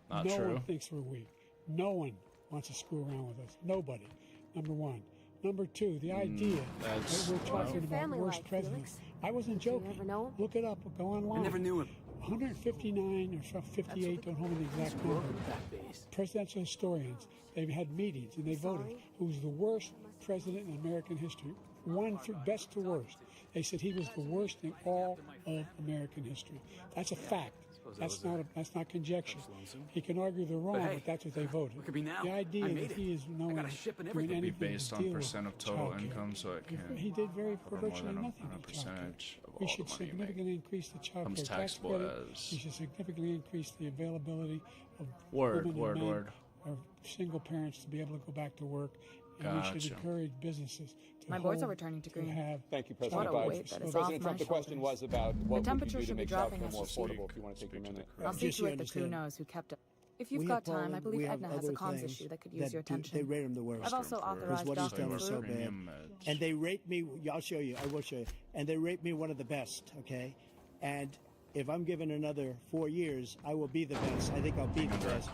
Not no true. one thinks we're weak. No one wants to screw around with us. Nobody. Number one. Number two, the idea that we're talking about worst presidents. I wasn't joking. Look it up. Go online. I never knew him. 159 or 58, don't hold me the exact number. Presidential historians, they've had meetings and they voted who's the worst president in American history. One through best to worst. They said he was the worst in all of American history. That's a fact. That's not conjecture. He can argue they're wrong, but that's what they voted. The idea that he is doing anything be based on percent of total income, so it can. He did for virtually nothing. A percentage of all we should significantly increase the child care tax credit. We should significantly increase the availability of women and men or single parents to be able to go back to work. And we should encourage businesses to My boys are returning to green. Thank you, President Biden. President Trump, the question was about what would you do to make child care more affordable, if you want to take your minute. I'll see to it the crew knows who kept it. If you've got time, I believe Edna has a comms issue that could use your attention. They rate him the worst. I've also authorized what he's done is so Dr. bad. And they rate me, I'll show you, I will show you. And they rate me one of the best, okay? And if I'm given another 4 years, I will be the best. I think I'll be the best.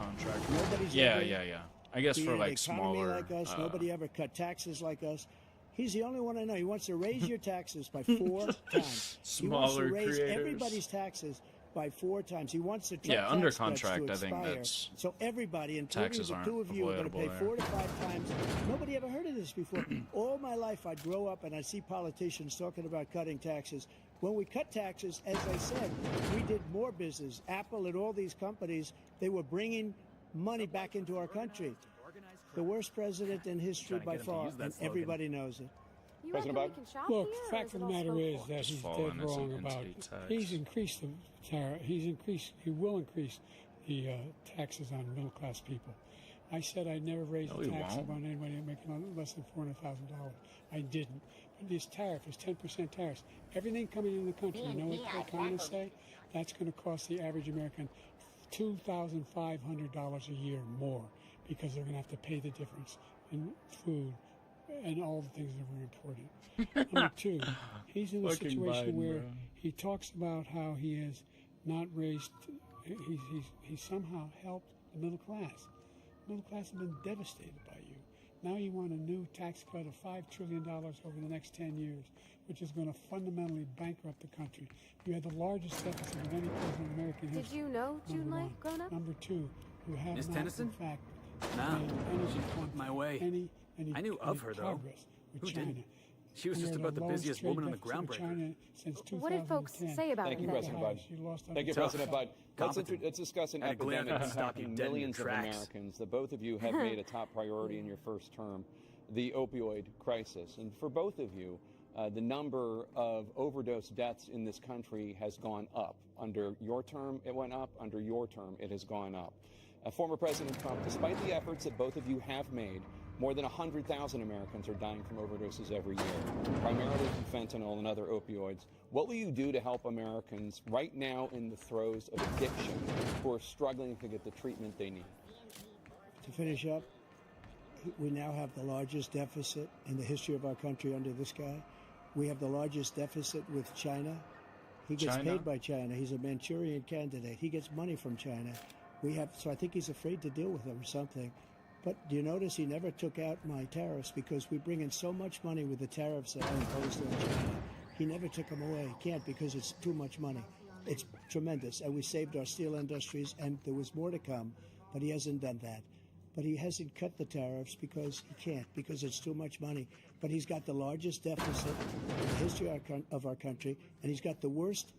Nobody's Yeah. I guess for like smaller, smaller. Like us, nobody ever cut taxes like us. He's the only one I know. He wants to raise your taxes by 4 times. He wants to raise everybody's taxes by 4 times. He wants to under contract. I think that's so everybody, including the two of you, are going to pay 4 to 5 times. Nobody ever heard of this before. All my life, I'd grow up and I'd see politicians talking about cutting taxes. When we cut taxes, as I said, we did more business. Apple and all these companies, they were bringing money back into our country. The worst president in history by far, and everybody knows it. President Biden? Look, the fact of the matter is that he's dead wrong about. He's increased the tariff. He will increase the taxes on middle-class people. I said I'd never raise the tax on anybody making less than $400,000. I didn't. But this tariff is 10% tariffs. Everything coming in the country, you know what the economists say? That's going to cost the average American $2,500 a year more because they're going to have to pay the difference in food and all the things that we're importing. Number two, he's in a situation where he talks about how he has not raised, he's somehow helped the middle class. The middle class have been devastated by you. Now you want a new tax cut of $5 trillion over the next 10 years, which is going to fundamentally bankrupt the country. You had the largest deficit of any president in American history. Did you know June Lay growing up? Number two, you have Miss not, Tennyson? in fact, No, energy she went my way. I knew of her, though. With Who China. didn't? She was just about the busiest woman on the groundbreaker. What did folks say about her? Thank you, President Biden. Thank you, President Biden. Let's discuss an epidemic impacting millions of Americans that both of you have made a top priority in your first term, the opioid crisis. And for both of you, the number of overdose deaths in this country has gone up. Under your term, it went up. Under your term, it has gone up. Former President Trump, despite the efforts that both of you have made, more than 100,000 Americans are dying from overdoses every year, primarily from fentanyl and other opioids. What will you do to help Americans right now in the throes of addiction who are struggling to get the treatment they need? To finish up, we now have the largest deficit in the history of our country under this guy. We have the largest deficit with China. He gets paid by China. He's a Manchurian candidate. He gets money from China. So I think he's afraid to deal with them or something. But do you notice he never took out my tariffs because we bring in so much money with the tariffs that are imposed on China. He never took them away. He can't because it's too much money. It's tremendous. And we saved our steel industries, and there was more to come, but he hasn't done that. But he hasn't cut the tariffs because he can't, because it's too much money. But he's got the largest deficit in the history of our country, and he's got the worst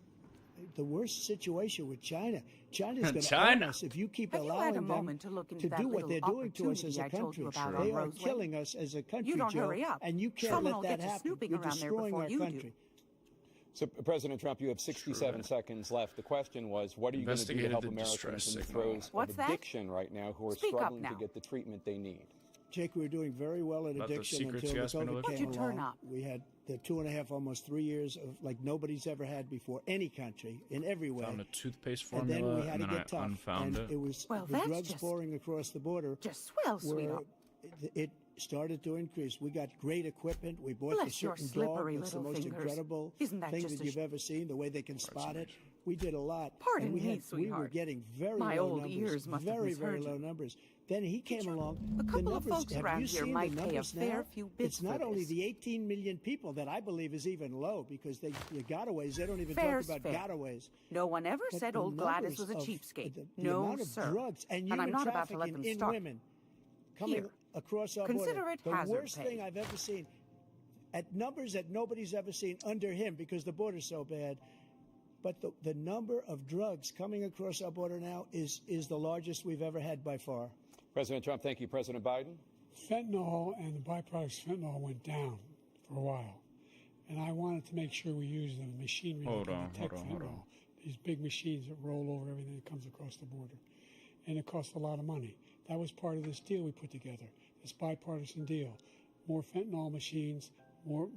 situation with China. China's going to own us if you keep allowing them to do what they're doing to us as a country. They are killing us as a country, Joe, and you can't let that happen. You're destroying our country. So, President Trump, you have 67 seconds left. The question was, what are you going to do to help Americans in the throes of addiction right now who are struggling to get the treatment they need? Jake, we were doing very well in addiction until the COVID came along. We had the 2.5, almost 3 years of like nobody's ever had before, any country, in every way. Found a toothpaste formula, and then we had to get tough. Unfound and it was the drugs pouring across the border. Just swell, sweetheart. It started to increase. We got great equipment. We bought the certain dog. It's the most incredible thing that you've ever seen, the way they can spot it. We did a lot. Pardon me, sweetheart. We were getting very My low old numbers. Ears must have very low numbers. Then he came along. A couple of folks have around you here seen might the pay a numbers fair now? few bits It's not for only this. the 18 million people that I believe is even low, because the gotaways, they don't even Fair's talk about fair. gotaways. No one ever But said the old Gladys was a numbers of cheapskate. the No, amount of sir. drugs and I'm human not about to let them trafficking in start. women coming Here. across our Consider border. it The hazard worst pay. thing I've ever seen, at numbers that nobody's ever seen under him, because the border's so bad. But the number of drugs coming across our border now is the largest we've ever had by far. President Trump, thank you. President Biden? Fentanyl and the byproducts of fentanyl went down for a while. And I wanted to make sure we use the machinery to detect fentanyl. These big machines that roll over everything that comes across the border. And it costs a lot of money. That was part of this deal we put together, this bipartisan deal. More fentanyl machines, more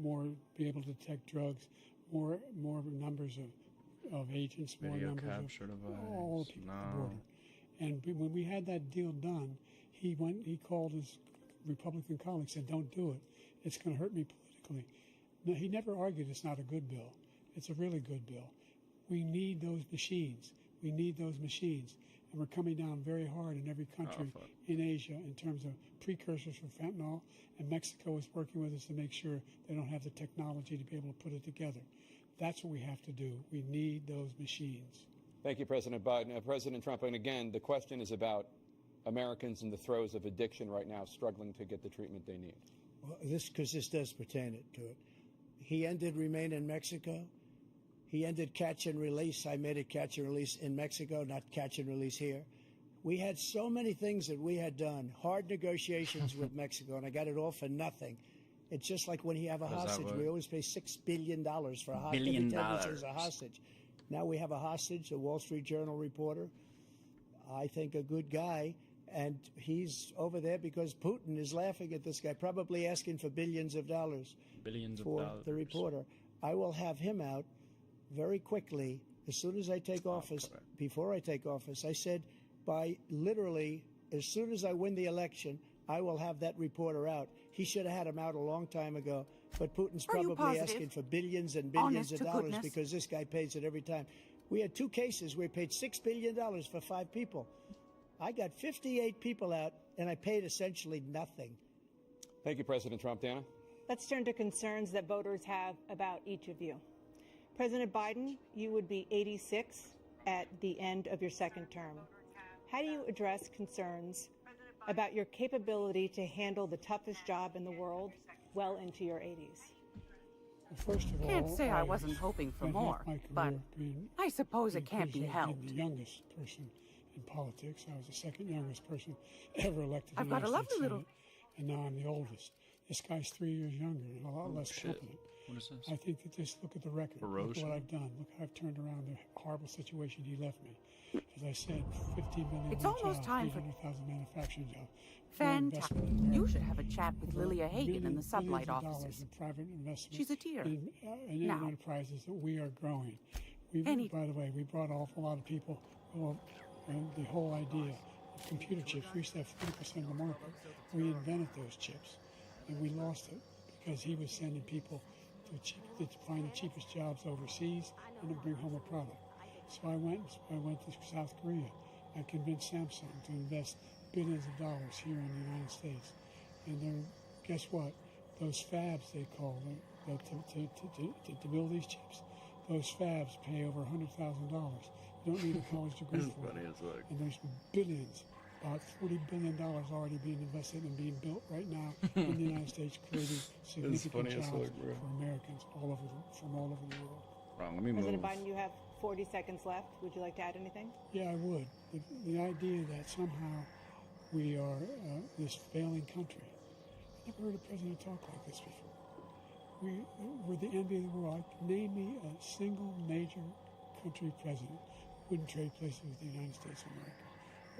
be able to detect drugs, more numbers of agents, more numbers of all the people at the border. And when we had that deal done, he called his Republican colleagues, said, "Don't do it. It's going to hurt me politically." No, he never argued it's not a good bill. It's a really good bill. We need those machines. We need those machines. And we're coming down very hard in every country in Asia in terms of precursors for fentanyl. And Mexico is working with us to make sure they don't have the technology to be able to put it together. That's what we have to do. We need those machines. Thank you, President Biden. President Trump, and again, the question is about Americans in the throes of addiction right now, struggling to get the treatment they need. Well, this does pertain to it. He ended Remain in Mexico. He ended catch and release. I made it catch and release in Mexico, not catch and release here. We had so many things that we had done, hard negotiations with Mexico, and I got it all for nothing. It's just like when you have a hostage. We always pay $6 billion for a hostage. Every time there's a hostage. Now we have a hostage, a Wall Street Journal reporter. I think a good guy. And he's over there because Putin is laughing at this guy, probably asking for billions of dollars for the reporter. I will have him out very quickly as soon as I take office. Before I take office, I said by literally as soon as I win the election, I will have that reporter out. He should have had him out a long time ago. But Putin's probably asking for billions and billions of dollars because this guy pays it every time. We had 2 cases where we paid $6 billion for 5 people. I got 58 people out, and I paid essentially nothing. Thank you, President Trump. Dana? Let's turn to concerns that voters have about each of you. President Biden, you would be 86 at the end of your second term. How do you address concerns about your capability to handle the toughest job in the world well into your 80s? Well, first of all, can't say I wasn't hoping for more, but I suppose it can't be helped. The youngest person in politics. I was the second youngest person ever elected. I've got a lovely little. And now I'm the oldest. This guy's 3 years younger and a lot less confident. What is this? I think that just look at the record. Look what I've done. Look how I've turned around the horrible situation he left me. As I said, 15 million It's almost jobs, time for 800,000 manufacturing jobs. Fantastic. You should have a chat with Lilia Hagen in the sublight offices. She's a dear. In now, enterprises that we are growing. By the way, we brought off a lot of people. And the whole idea of computer chips, we used to have 40% of the market. We invented those chips, and we lost it because he was sending people to find the cheapest jobs overseas and to bring home a product. So I went to South Korea. I convinced Samsung to invest billions of dollars here in the United States. And then, guess what? Those fabs, they call them, to build these chips, those fabs pay over $100,000. You don't need a college degree for it. And there's billions, about $40 billion already being invested and being built right now in the United States, creating significant jobs for Americans from all over the world. President Biden, you have 40 seconds left. Would you like to add anything? Yeah, I would. The idea that somehow we are this failing country. I've never heard a president talk like this before. We're the envy of the world. Name me a single major country president wouldn't trade places with the United States of America.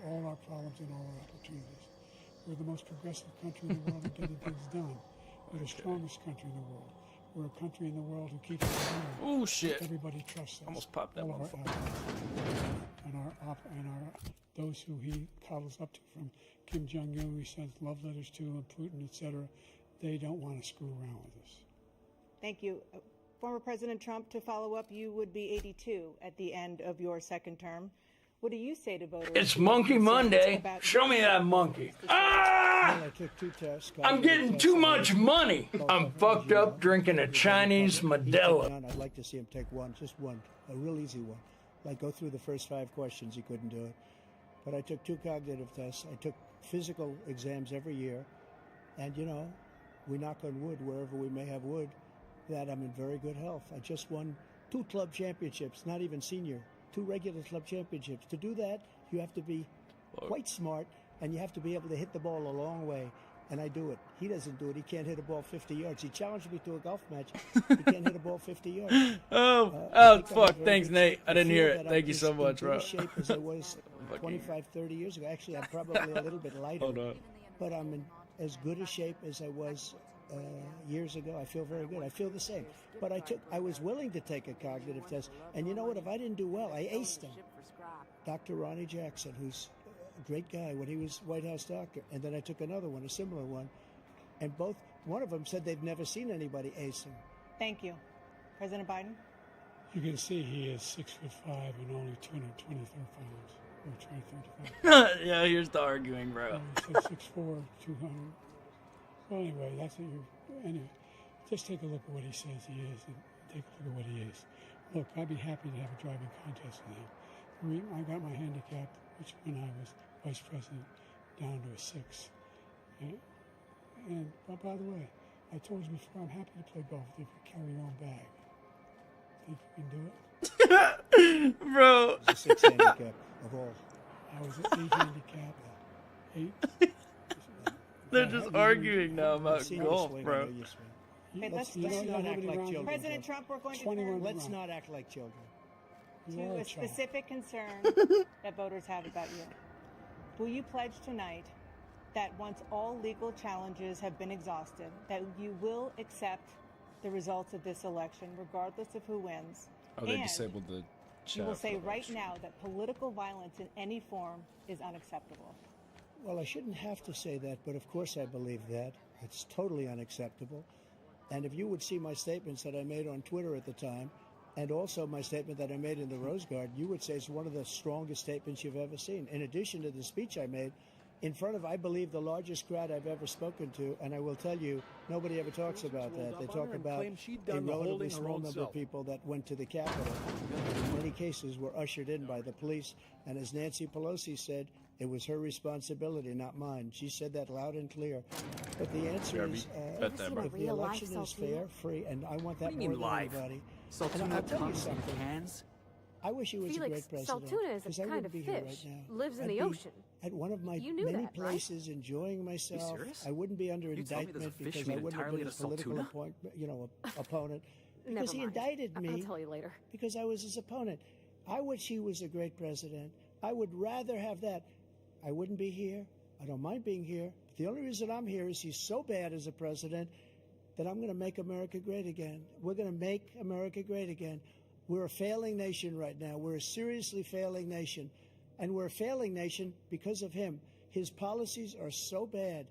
All our problems and all our opportunities. We're the most progressive country in the world at getting things done. We're the strongest country in the world. We're a country in the world who keeps us going. Oh shit! Everybody trusts us. Almost popped that all of our allies and those who he coddles up to, from Kim Jong-un, he sends love letters to, and Putin, etc. They don't want to screw around with us. Thank you. Former President Trump, to follow up, you would be 82 at the end of your second term. What do you say to voters? It's Monkey Monday. Show me that monkey. Ah! I took 2 tests. I'm getting too much money. I'm fucked up drinking a Chinese Modelo. I'd like to see him take one, just one, a real easy one. Like go through the first 5 questions, he couldn't do it. But I took 2 cognitive tests. I took physical exams every year. And, we knock on wood wherever we may have wood, that I'm in very good health. I just won 2 club championships, not even senior, 2 regular club championships. To do that, you have to be quite smart, and you have to be able to hit the ball a long way. And I do it. He doesn't do it. He can't hit a ball 50 yards. He challenged me to a golf match. He can't hit a ball 50 yards. Fuck. Thanks, Nate. I didn't hear it. Thank you so much, bro. I'm in shape as I was 25, 30 years ago. Actually, I'm probably a little bit lighter. Hold on. But I'm in as good a shape as I was years ago. I feel very good. I feel the same. But I was willing to take a cognitive test. And you know what? If I didn't do well, I aced him. Dr. Ronnie Jackson, who's a great guy when he was White House doctor. And then I took another one, a similar one. And one of them said they've never seen anybody ace him. Thank you. President Biden? You can see he is 6'5" and only 223 pounds. Or 235. Yeah, here's the arguing, bro. He said 6'4", 200. Well, anyway, anyway, just take a look at what he says he is, and take a look at what he is. Look, I'd be happy to have a driving contest with him. I got my handicap, which when I was vice president, down to a 6. And by the way, I told you before, I'm happy to play golf if you carry your own bag. Think you can do it? Bro. It's the 6th handicap of all. I was 8 handicapped. 8. They're just arguing now about golf, bro. Okay, let's not act like children. President Trump, we're going to turn. Let's not act like children. To a specific concern that voters have about you. Will you pledge tonight that once all legal challenges have been exhausted, that you will accept the results of this election, regardless of who wins? Oh, they disabled the chat. You will say right now that political violence in any form is unacceptable. Well, I shouldn't have to say that, but of course I believe that. It's totally unacceptable. And if you would see my statements that I made on Twitter at the time, and also my statement that I made in the Rose Garden, you would say it's one of the strongest statements you've ever seen. In addition to the speech I made in front of, I believe, the largest crowd I've ever spoken to, and I will tell you, nobody ever talks about that. They talk about a relatively small number of people that went to the Capitol, and in many cases were ushered in by the police. And as Nancy Pelosi said, it was her responsibility, not mine. She said that loud and clear. But the answer is, if the election is fair, free, and I want that more than anybody. And I'll tell you something. I wish he was a great president. Saltuna is a kind of fish. Lives in the ocetion. At one of my many places, enjoying myself. I wouldn't be under indictment because I wouldn't have been his political opponent. Because he indicted me. I'll tell you later. Because I was his opponent. I wish he was a great president. I would rather have that. I wouldn't be here. I don't mind being here. But the only reason I'm here is he's so bad as a president that I'm going to make America great again. We're going to make America great again. We're a failing nation right now. We're a seriously failing nation. And we're a failing nation because of him. His policies are so bad.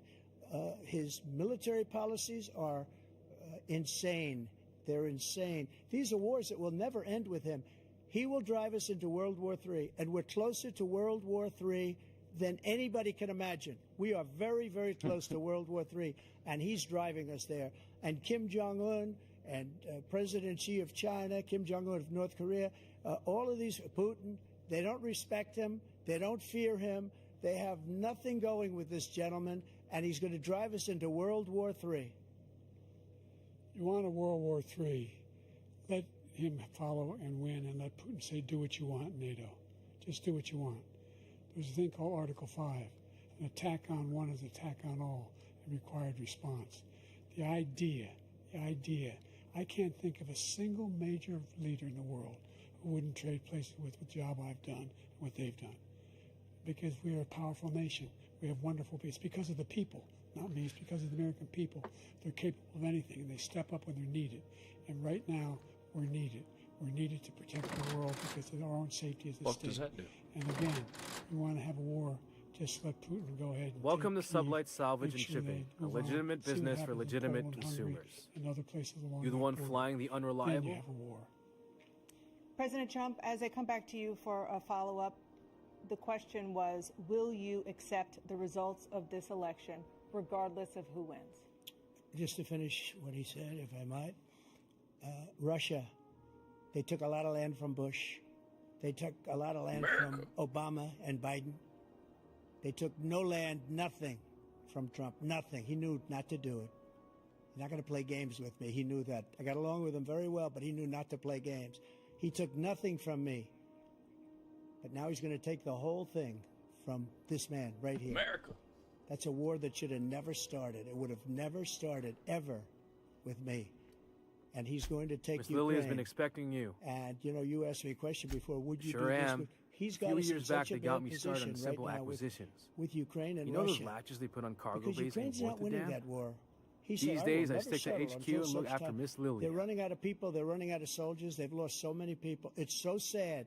His military policies are insane. They're insane. These are wars that will never end with him. He will drive us into World War III, and we're closer to World War III than anybody can imagine. We are very, very close to World War III, and he's driving us there. And Kim Jong-un and President Xi of China, Kim Jong-un of North Korea, all of these, Putin, they don't respect him. They don't fear him. They have nothing going with this gentleman, and he's going to drive us into World War III. You want a World War III, let him follow and win, and let Putin say, do what you want, NATO. Just do what you want. There's a thing called Article 5. An attack on one is an attack on all, a required response. The idea, I can't think of a single major leader in the world who wouldn't trade places with the job I've done and what they've done. Because we are a powerful nation. We have wonderful people. It's because of the people, not me. It's because of the American people. They're capable of anything, and they step up when they're needed. And right now, we're needed. We're needed to protect the world because of our own safety as a state. What does that do? And again, we want to have a war. Just let Putin go ahead. And welcome to Sublight Salvage and Shipping, a legitimate business for legitimate consumers. And other places along You're the one flying the unreliable. Then you have a war. President Trump, as I come back to you for a follow-up, the question was, will you accept the results of this election, regardless of who wins? Just to finish what he said, if I might, Russia, they took a lot of land from Bush. They took a lot of land from Obama and Biden. They took no land, nothing from Trump, nothing. He knew not to do it. He's not going to play games with me. He knew that. I got along with him very well, but he knew not to play games. He took nothing from me. But now he's going to take the whole thing from this man right here. America. That's a war that should have never started. It would have never started, ever, with me. And he's going to take Ukraine. Lily has been expecting you. And, you know, you asked me a question before. Would you sure do this? am. He's got a few us years in back, such they got me started on right simple now acquisitions. with Ukraine and you know Russia. those latches they put on cargo Because bases Ukraine's in not winning Rotterdam? that war. He These said, days, I will stick to never HQ settle and look until after such Miss time. Lily. They're running out of people. They're running out of soldiers. They've lost so many people. It's so sad.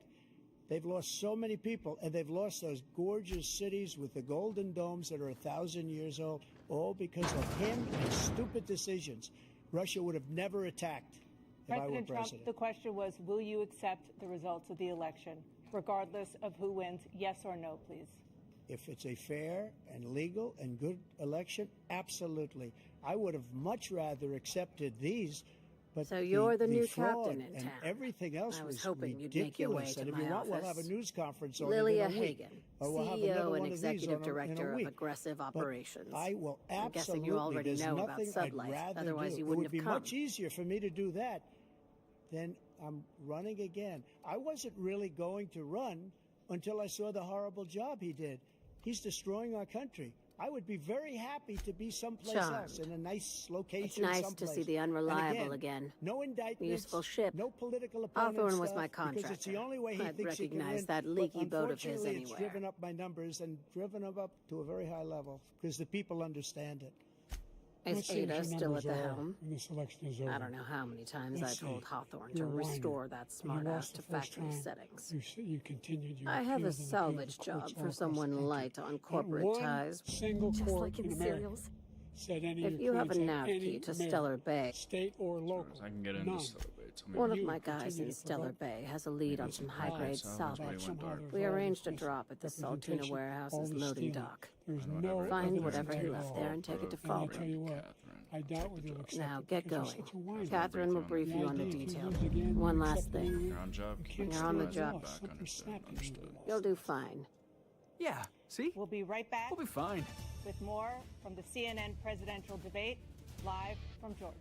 They've lost so many people, and they've lost those gorgeous cities with the golden domes that are 1,000 years old, all because of him and stupid decisions. Russia would have never attacked if I were President Trump, president. the question was, will you accept the results of the election, regardless of who wins? Yes or no, please. If it's a fair and legal and good election, absolutely. I would have much rather accepted these. But so you're the new fraud captain in and town. Everything else I was was hoping ridiculous. you'd make your way to and if my you want, office. we'll have a news conference on Lilia it in a week. Hagen, Or we'll have another CEO one and of these Executive in Director a of week. Aggressive But Operations. I will absolutely. I'm guessing you already There's know about nothing I'd Sublight, rather otherwise do. you wouldn't It would be have come. much easier for me to do that than I'm running again. I wasn't really going to run until I saw the horrible job he did. He's destroying our country. I would be very happy to be someplace else in a nice location. It's nice someplace. to see the unreliable again. No indictments. Useful ship. No political opponent. Hawthorne was my contractor. Because it's the only way he I'd thinks he can recognize win. that leaky boat of his Unfortunately, it's anywhere. driven up my numbers and driven them up to a very high level because the people understand it. Is Ada still at the helm? When this election is over. I don't know how many times Let's I told see. Hawthorne You're to a whiner. restore that When you smartass lost to the first factory time, settings. You continued your I have a appeals and appealed salvage to job courts all for across someone the country. light on Not corporate one ties. single Just court like in in the America serials. said any If you have a claims nav that key any to mayor, Stellar Bay, state or local, I can get into none, Stellar Bay. Tell me one what of you my guys continue in to Stellar provoke. Bay has a lead on some high-grade salvage. We arranged a drop at the Saltina warehouse's loading dock. There's no Find evidence whatever he at left all. there and take it to And I'll Falk. tell you what, I doubt whether you'll accept Now it get because you're going. such a whiner. Catherine will brief The you on the idea, if you detail. lose again, One you last accept thing. it. You're on job. You can't You're on the stay job. lost. Something snapped in you. You'll do fine. Yeah, see? We'll be right back We'll be fine. with more from the CNN presidential debate, live from Georgia.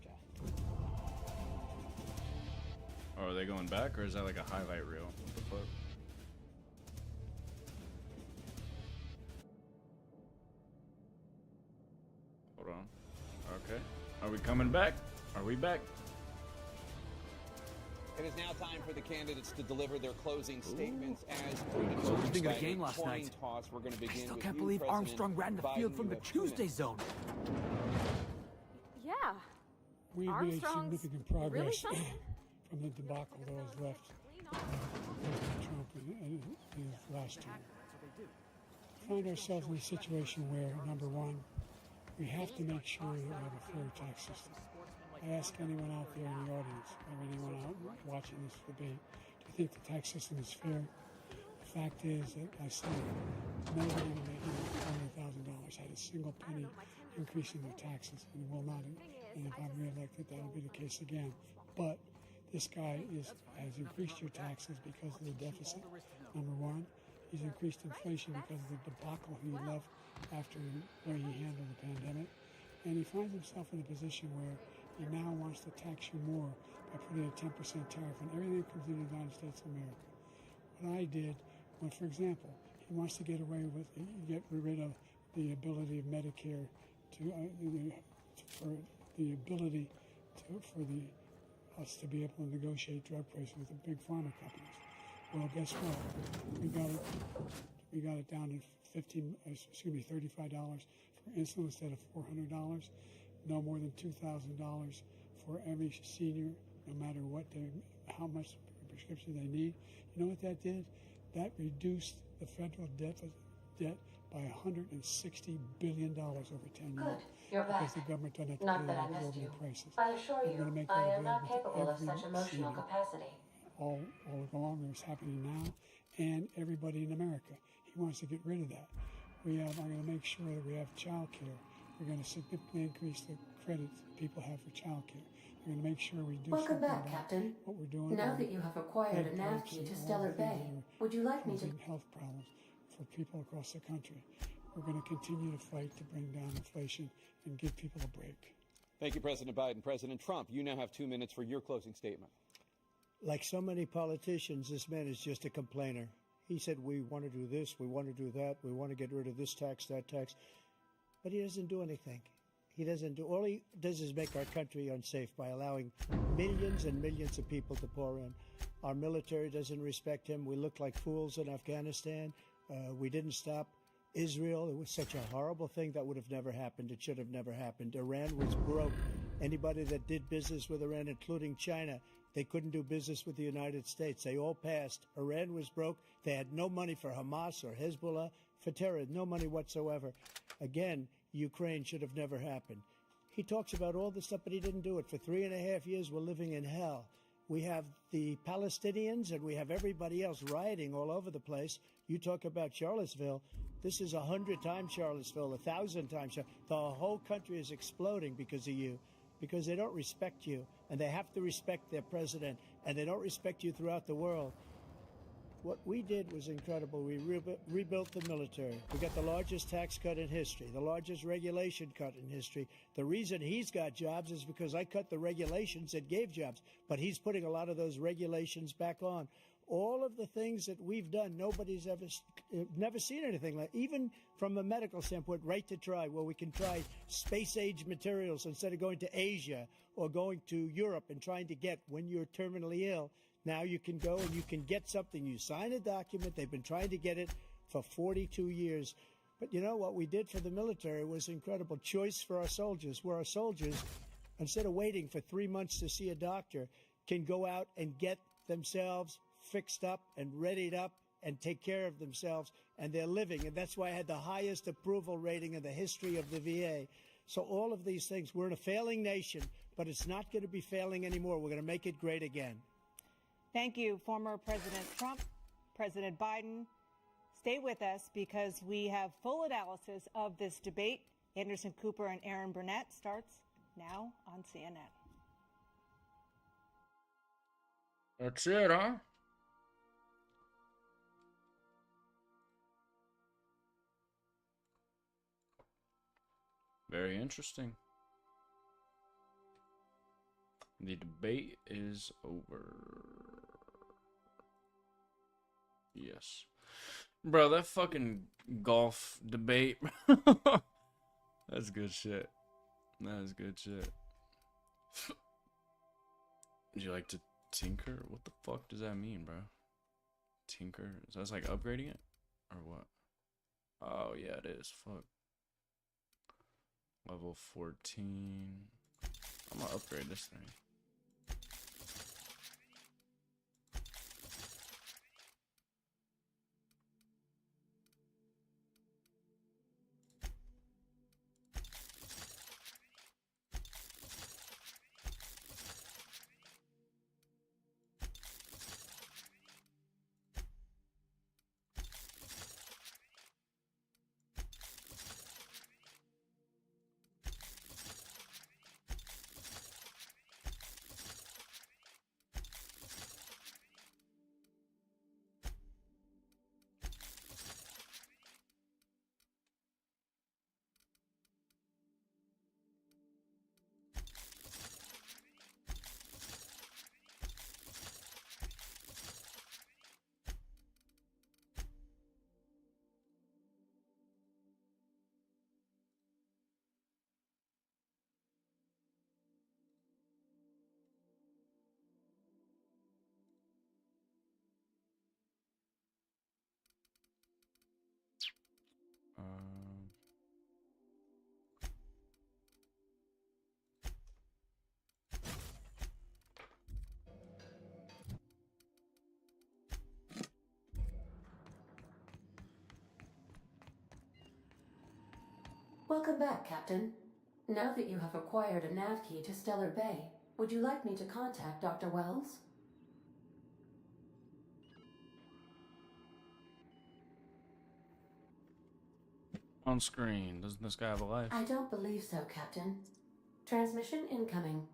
Oh, are they going back, or is that like a highlight reel? What the fuck? Hold on. Okay. Are we coming back? Are we back? It is now time for the candidates to deliver their closing statements as Think of the by game a last coin night. toss. We're going to I begin still with can't you, believe President Armstrong ran the Biden. field from You the have 2 Tuesday minutes. zone. Yeah. We made Armstrong's significant really progress something? from the debacle that was left President Trump in his last term. We find ourselves in a situation where, number one, we have to make sure that we have a fair tax system. I ask anyone out there in the audience, or anyone out watching this debate, do you think the tax system is fair? The fact is that I say nobody making $400,000 had a single penny increase in their taxes and will not. And if I'm reelected, that'll be the case again. But this guy has increased your taxes because of the deficit. Number one, he's increased inflation because of the debacle he left after the way he handled the pandemic. And he finds himself in a position where he now wants to tax you more by putting a 10% tariff on everything that comes into the United States of America. What I did, when, for example, he wants to get rid of the ability of Medicare for us to be able to negotiate drug prices with the big pharma companies. Well, guess what? We got it down to $35 for insulin instead of $400. No more than $2,000 for every senior, no matter how much prescription they need. You know what that did? That reduced the federal debt by $160 billion over 10 years. You're because back. the government doesn't have to Not pay that I the missed exorbitant you. prices. I assure We're gonna you, make I that am not available to capable of every such emotional senior. capacity. All along, it's happening now, and everybody in America. He wants to get rid of that. I'm going to make sure that we have child care. We're going to significantly increase the credits people have for child care. We're going to make sure we do Welcome something back, about Captain. what we're doing. Now on that you have acquired a nav pipes key and to all Stellar the things Bay, that are would you like me to... causing health problems for people across the country. We're going to continue to fight to bring down inflation and give people a break. Thank you, President Biden. President Trump, you now have 2 minutes for your closing statement. Like so many politicians, this man is just a complainer. He said, we want to do this, we want to do that, we want to get rid of this tax, that tax. But he doesn't do anything. All he does is make our country unsafe by allowing millions and millions of people to pour in. Our military doesn't respect him. We look like fools in Afghanistan. We didn't stop Israel. It was such a horrible thing that would have never happened. It should have never happened. Iran was broke. Anybody that did business with Iran, including China, they couldn't do business with the United States. They all passed. Iran was broke. They had no money for Hamas or Hezbollah, for terror, no money whatsoever. Again, Ukraine should have never happened. He talks about all this stuff, but he didn't do it. For 3.5 years, we're living in hell. We have the Palestinians and we have everybody else rioting all over the place. You talk about Charlottesville. This is 100 times Charlottesville, 1,000 times. The whole country is exploding because of you, because they don't respect you, and they have to respect their president, and they don't respect you throughout the world. What we did was incredible. We rebuilt the military. We got the largest tax cut in history, the largest regulation cut in history. The reason he's got jobs is because I cut the regulations that gave jobs, but he's putting a lot of those regulations back on. all of the things that we've done, nobody's never seen anything like. Even from a medical standpoint, right to try, where we can try space-age materials instead of going to Asia or going to Europe and trying to get when you're terminally ill. Now you can go and you can get something. You sign a document. They've been trying to get it for 42 years. But you know what we did for the military was incredible. Choice for our soldiers, where our soldiers, instead of waiting for 3 months to see a doctor, can go out and get themselves fixed up and readied up and take care of themselves, and they're living. And that's why I had the highest approval rating in the history of the VA. So all of these things, we're in a failing nation, but it's not going to be failing anymore. We're going to make it great again. Thank you, former President Trump, President Biden. Stay with us because we have full analysis of this debate. Anderson Cooper and Aaron Burnett starts now on CNN. That's it, huh? Very interesting. The debate is over. Yes. Bro, that fucking golf debate. That's good shit. That is good shit. Would you like to tinker? What the fuck does that mean, bro? Tinker? Is that like upgrading it? Or what? Oh, yeah, it is. Fuck. Level 14. I'm gonna upgrade this thing. Welcome back, Captain. Now that you have acquired a nav key to Stellar Bay, would you like me to contact Dr. Wells? On screen. Doesn't this guy have a life? I don't believe so, Captain. Transmission incoming.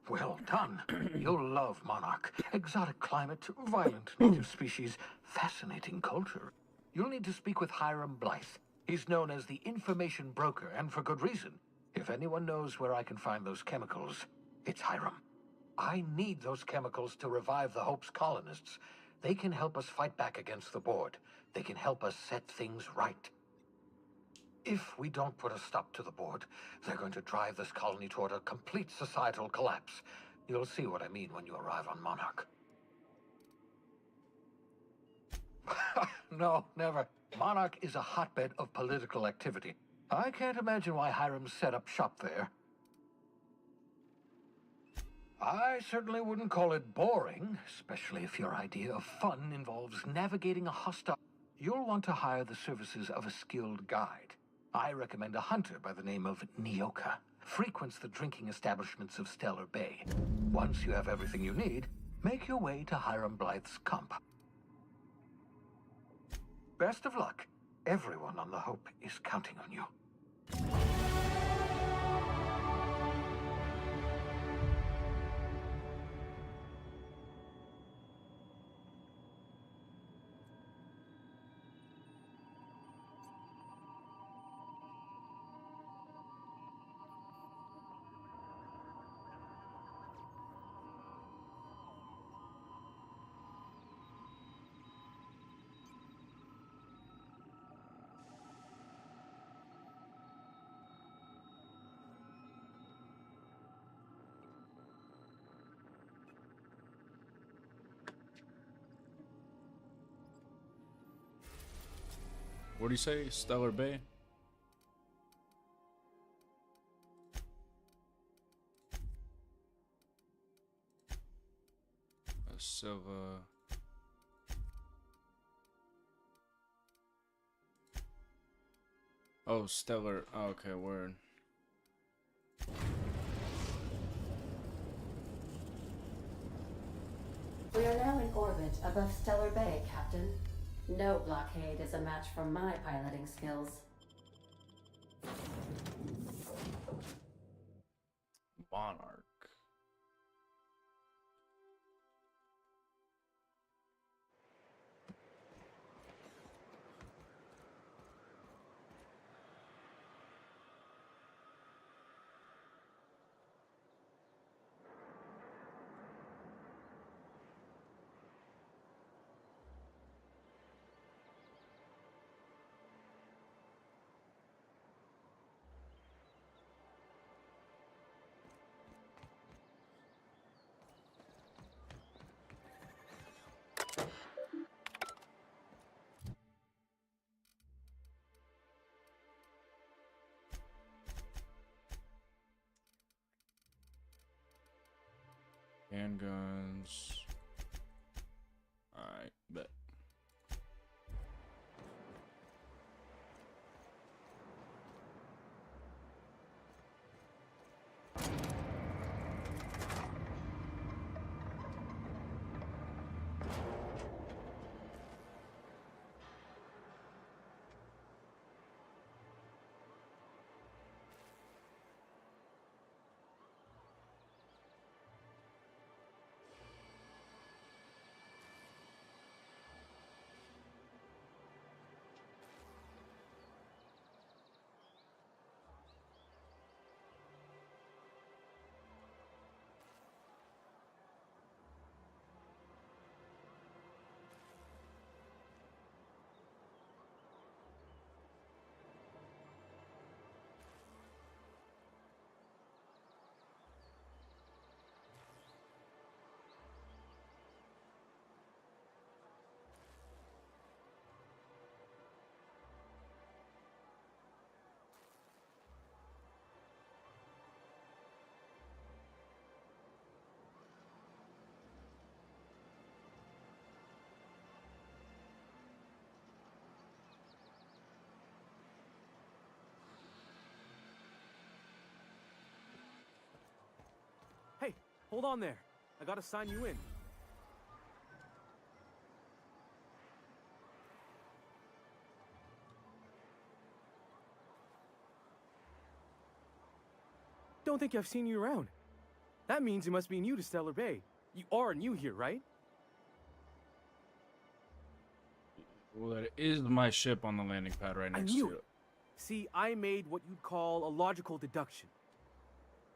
Well done. You'll love Monarch. Exotic climate, violent native species, fascinating culture. You'll need to speak with Hiram Blythe. He's known as the information broker, and for good reason. If anyone knows where I can find those chemicals, it's Hiram. I need those chemicals to revive the Hope's colonists. They can help us fight back against the Board. They can help us set things right. If we don't put a stop to the Board, they're going to drive this colony toward a complete societal collapse. You'll see what I mean when you arrive on Monarch. No, never. Monarch is a hotbed of political activity. I can't imagine why Hiram set up shop there. I certainly wouldn't call it boring, especially if your idea of fun involves navigating a hostile... You'll want to hire the services of a skilled guide. I recommend a hunter by the name of Nyoka. Frequents the drinking establishments of Stellar Bay. Once you have everything you need, make your way to Hiram Blythe's compound. Best of luck. Everyone on the Hope is counting on you. What do you say? Stellar Bay? A silver. Oh, stellar. Oh, okay, word. We are now in orbit above Stellar Bay, Captain. No blockade is a match for my piloting skills. Monarch. Handguns. Alright, bet. Hey, hold on there. I gotta sign you in. Don't think I've seen you around. That means you must be new to Stellar Bay. You are new here, right? Well, that is my ship on the landing pad right next to it. See, I made what you'd call a logical deduction.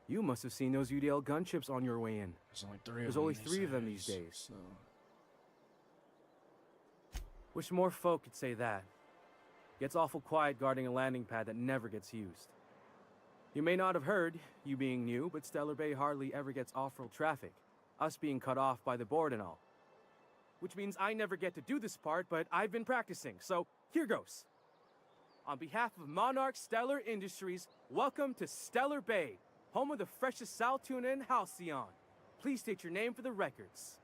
You must have seen those UDL gunships on your way in. There's only three of them these days. So. Wish more folk could say that. Gets awful quiet guarding a landing pad that never gets used. You may not have heard, you being new, but Stellar Bay hardly ever gets off-road traffic. Us being cut off by the board and all. Which means I never get to do this part, but I've been practicing, so here goes. On behalf of Monarch Stellar Industries, welcome to Stellar Bay, home of the freshest sal tuna and halcyon. Please state your name for the records.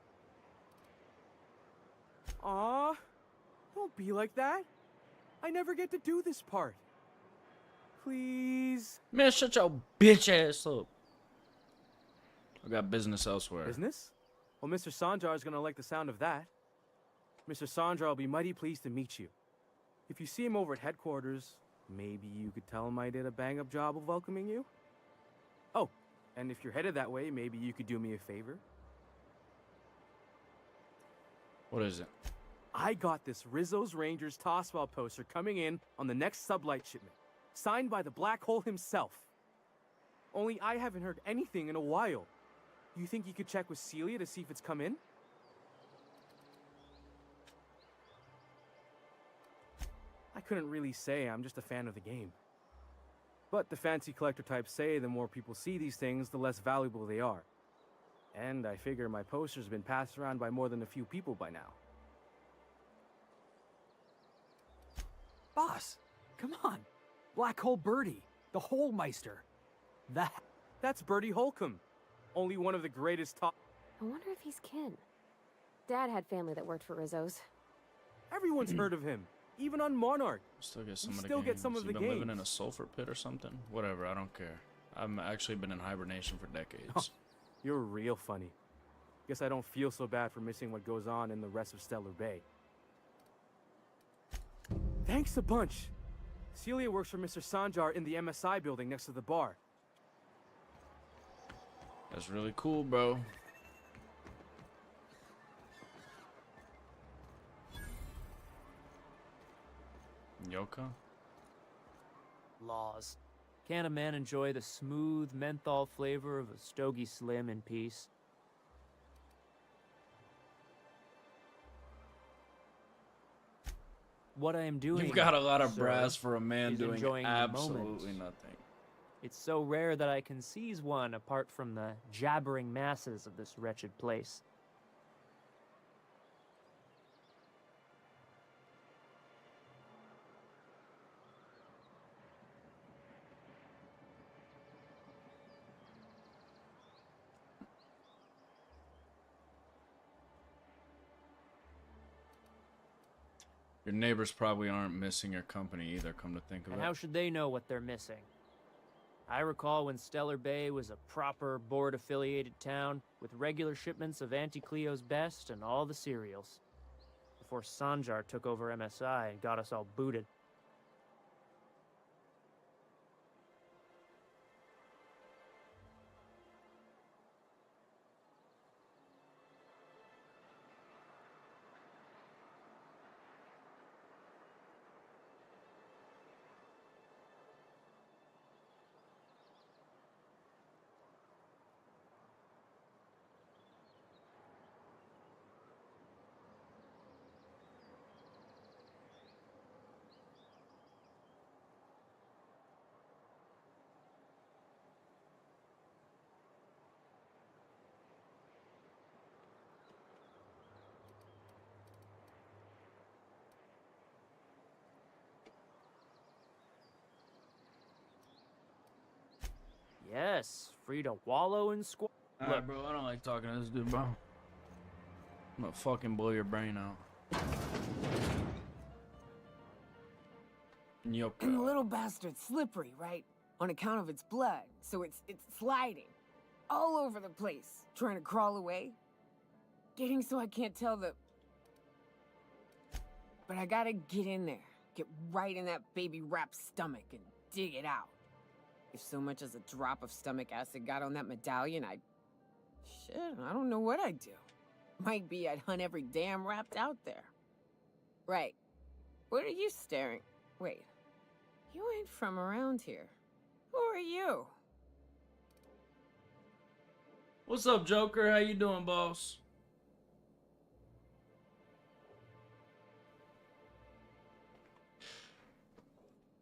Aw, don't be like that. I never get to do this part. Please. Man, shut your bitch ass up. I got business elsewhere. Business? Well, Mr. Sanjar is gonna like the sound of that. Mr. Sanjar will be mighty pleased to meet you. If you see him over at headquarters, maybe you could tell him I did a bang-up job of welcoming you? Oh, and if you're headed that way, maybe you could do me a favor? What is it? I got this Rizzo's Rangers Tosswell poster coming in on the next sublight shipment, signed by the Black Hole himself. Only I haven't heard anything in a while. You think you could check with Celia to see if it's come in? I couldn't really say, I'm just a fan of the game. But the fancy collector types say the more people see these things, the less valuable they are. And I figure my poster's been passed around by more than a few people by now. Boss, come on. Black Hole Birdie, the Hole Meister. That's Birdie Holcomb. Only one of the greatest top. I wonder if he's kin. Dad had family that worked for Rizzo's. Everyone's heard of him, even on Monarch. Still get some We of the still games. get some of the been games. living in a sulfur pit or something? Whatever, I don't care. I've actually been in hibernation for decades. Oh, you're real funny. Guess I don't feel so bad for missing what goes on in the rest of Stellar Bay. Thanks a bunch. Celia works for Mr. Sanjar in the MSI building next to the bar. That's really cool, bro. Yoka? Laws. Can't a man enjoy the smooth menthol flavor of a Stogie Slim in peace? What I am doing, You've got a lot of sir, brass for a man is doing enjoying the absolutely moment. nothing. It's so rare that I can seize one apart from the jabbering masses of this wretched place. Your neighbors probably aren't missing your company either, come to think of And it. how should they know what they're missing? I recall when Stellar Bay was a proper board-affiliated town with regular shipments of Auntie Cleo's best and all the cereals. Before Sanjar took over MSI and got us all booted. Yes, free to wallow and squat. Alright, bro, I don't like talking to this dude, bro. I'm gonna fucking blow your brain out. Yoka. And the little bastard's slippery, right? On account of its blood, so it's sliding. All over the place, trying to crawl away. Getting so I can't tell the... But I gotta get in there. Get right in that baby-wrapped stomach and dig it out. If so much as a drop of stomach acid got on that medallion, I'd... Shit, I don't know what I'd do. Might be I'd hunt every damn wrapped out there. Right. What are you staring... Wait. You ain't from around here. Who are you? What's up, Joker? How you doing, boss?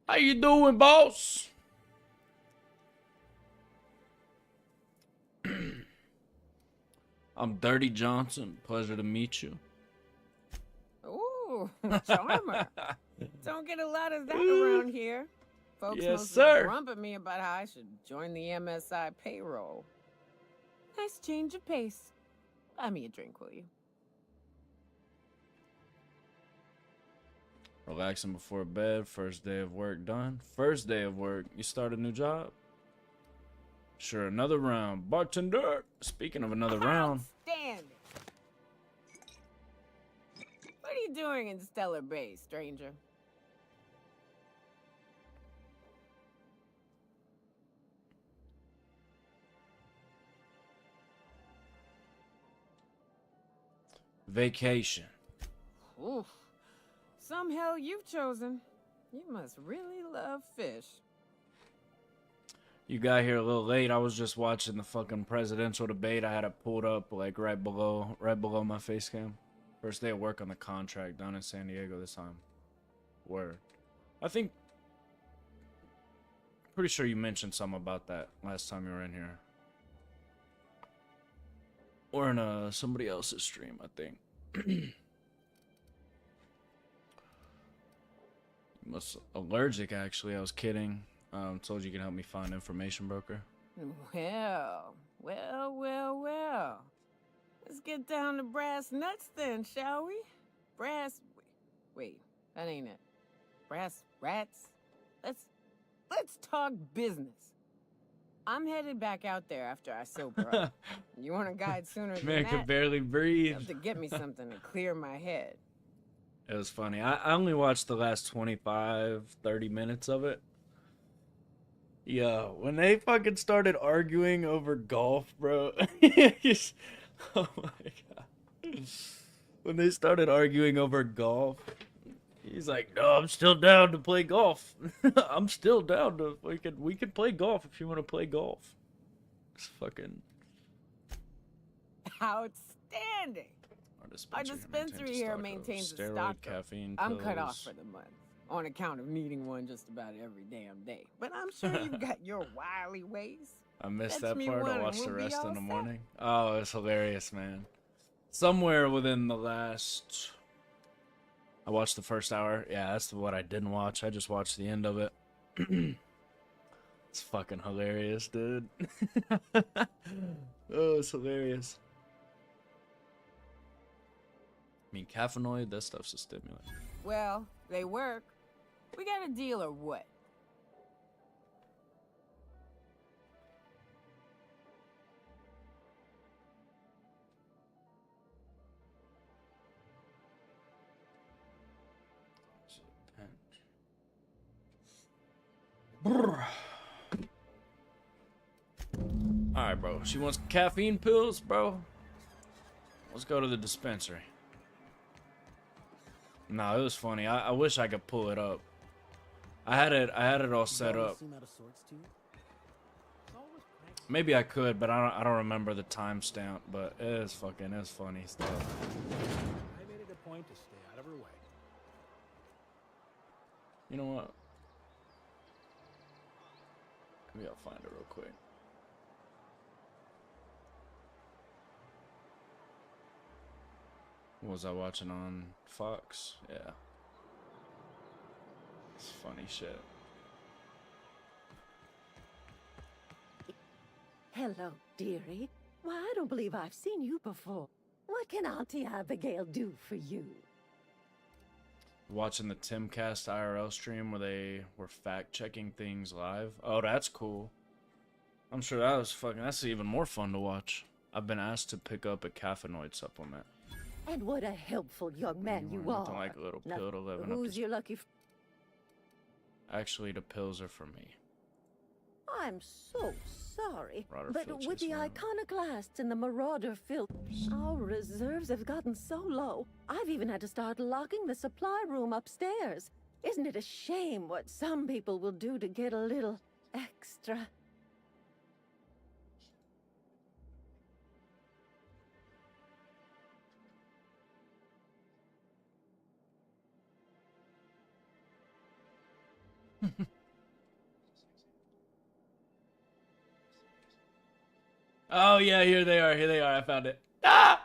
How you doing, boss? I'm Dirty Johnson. Pleasure to meet you. Ooh, charmer. Don't get a lot of that around here. Folks Yes, mostly sir. grump at me about how I should join the MSI payroll. Nice change of pace. Buy me a drink, will you? Relaxing before bed. First day of work done. First day of work. You start a new job? Sure, another round. Bartender. Speaking of another round. Outstanding. What are you doing in Stellar Bay, stranger? Vacation. Oof. Some hell you've chosen. You must really love fish. You got here a little late. I was just watching the fucking presidential debate. I had it pulled up like right below my face cam. First day of work on the contract down in San Diego this time. Word. I think... Pretty sure you mentioned something about that last time you were in here. Or in somebody else's stream, I think. Was allergic, actually. I was kidding. Told you can help me find information broker. Well. Let's get down to brass nuts then, shall we? Wait, that ain't it. Brass rats? Let's talk business. I'm headed back out there after I sober up. You want a guide sooner than Man that? could barely breathe. You have to get me something to clear my head. It was funny. I only watched the last 25, 30 minutes of it. Yo, when they fucking started arguing over golf, bro. Oh my god. When they started arguing over golf, he's like, "No, I'm still down to play golf. I'm still down to we can play golf if you want to play golf." It's fucking Outstanding. Our dispensary here maintains a stock. Caffeine I'm cut pills. off for the month on account of needing one just about every damn day. But I'm sure you've got your wily ways. I missed Fetch that me part. one I'll and watch we'll the be rest all in the set. morning. Oh, it's hilarious, man. Somewhere within the last... I watched the first hour. Yeah, that's what I didn't watch. I just watched the end of it. It's fucking hilarious, dude. Oh, it's hilarious. I mean, caffeinoid, that stuff's a stimulant. Well, they work. We got a deal or what? Alright, bro. She wants caffeine pills, bro. Let's go to the dispensary. No, it was funny. I wish I could pull it up. I had it all set up. Maybe I could, but I don't remember the timestamp. But it's funny stuff. I made it a point to stay out of her way. You know what? Maybe I'll find it real quick. What was I watching on Fox? Yeah. It's funny shit. Hello, dearie. Why, I don't believe I've seen you before. What can Auntie Abigail do for you? Watching the Timcast IRL stream where they were fact-checking things live. Oh, that's cool. I'm sure that was that's even more fun to watch. I've been asked to pick up a caffeinoid supplement. And what a helpful young man you Nothing are. like a little Now, pill to live who's your lucky Actually, the pills are for me. I'm so sorry, Marauder but filch with is the one. iconoclasts and the Marauder filth, our reserves have gotten so low, I've even had to start locking the supply room upstairs. Isn't it a shame what some people will do to get a little extra? Oh yeah, here they are. Here they are. I found it. Ah!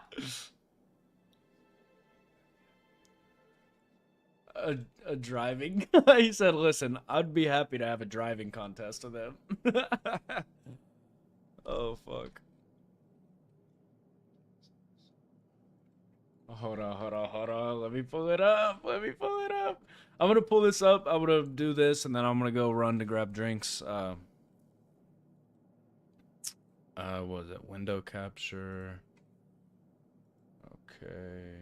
A driving. He said, "Listen, I'd be happy to have a driving contest with them." Oh fuck. Hold on. Let me pull it up. I'm gonna pull this up. I'm gonna do this, and then I'm gonna go run to grab drinks. What was it? Window capture. Okay.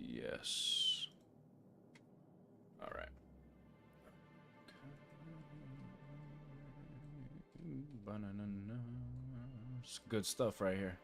Yes. All right. It's good stuff right here.